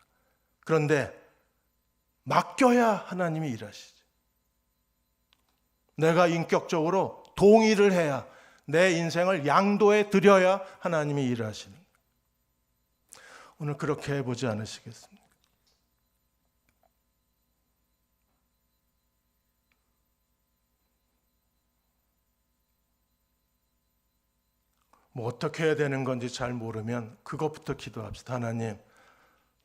그런데 맡겨야 하나님이 일하시죠. 내가 인격적으로 동의를 해야, 내 인생을 양도해 드려야 하나님이 일하시는 거예요. 오늘 그렇게 해보지 않으시겠습니까? 뭐 어떻게 해야 되는 건지 잘 모르면 그것부터 기도합시다. 하나님,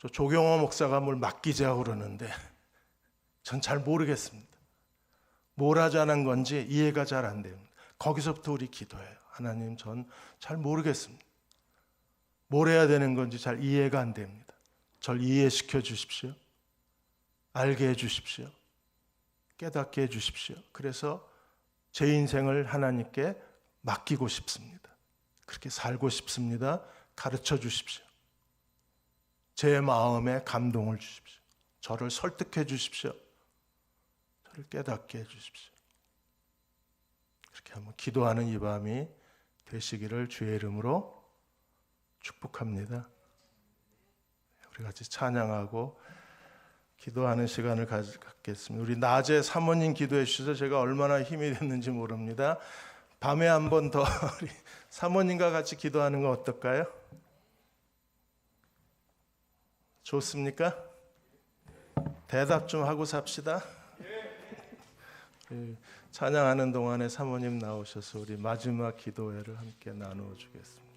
저 조경호 목사가 뭘 맡기자고 그러는데 전 잘 모르겠습니다. 뭘 하자는 건지 이해가 잘 안 됩니다. 거기서부터 우리 기도해요. 하나님, 전 잘 모르겠습니다. 뭘 해야 되는 건지 잘 이해가 안 됩니다. 절 이해시켜 주십시오. 알게 해 주십시오. 깨닫게 해 주십시오. 그래서 제 인생을 하나님께 맡기고 싶습니다. 그렇게 살고 싶습니다. 가르쳐 주십시오. 제 마음에 감동을 주십시오. 저를 설득해 주십시오. 저를 깨닫게 해 주십시오. 그렇게 한번 기도하는 이 밤이 되시기를 주의 이름으로 축복합니다. 우리 같이 찬양하고 기도하는 시간을 갖겠습니다. 우리 낮에 사모님 기도해 주셔서 제가 얼마나 힘이 됐는지 모릅니다. 밤에 한 번 더 우리 사모님과 같이 기도하는 거 어떨까요? 좋습니까? 대답 좀 하고 삽시다. 찬양하는 동안에 사모님 나오셔서 우리 마지막 기도회를 함께 나누어 주겠습니다.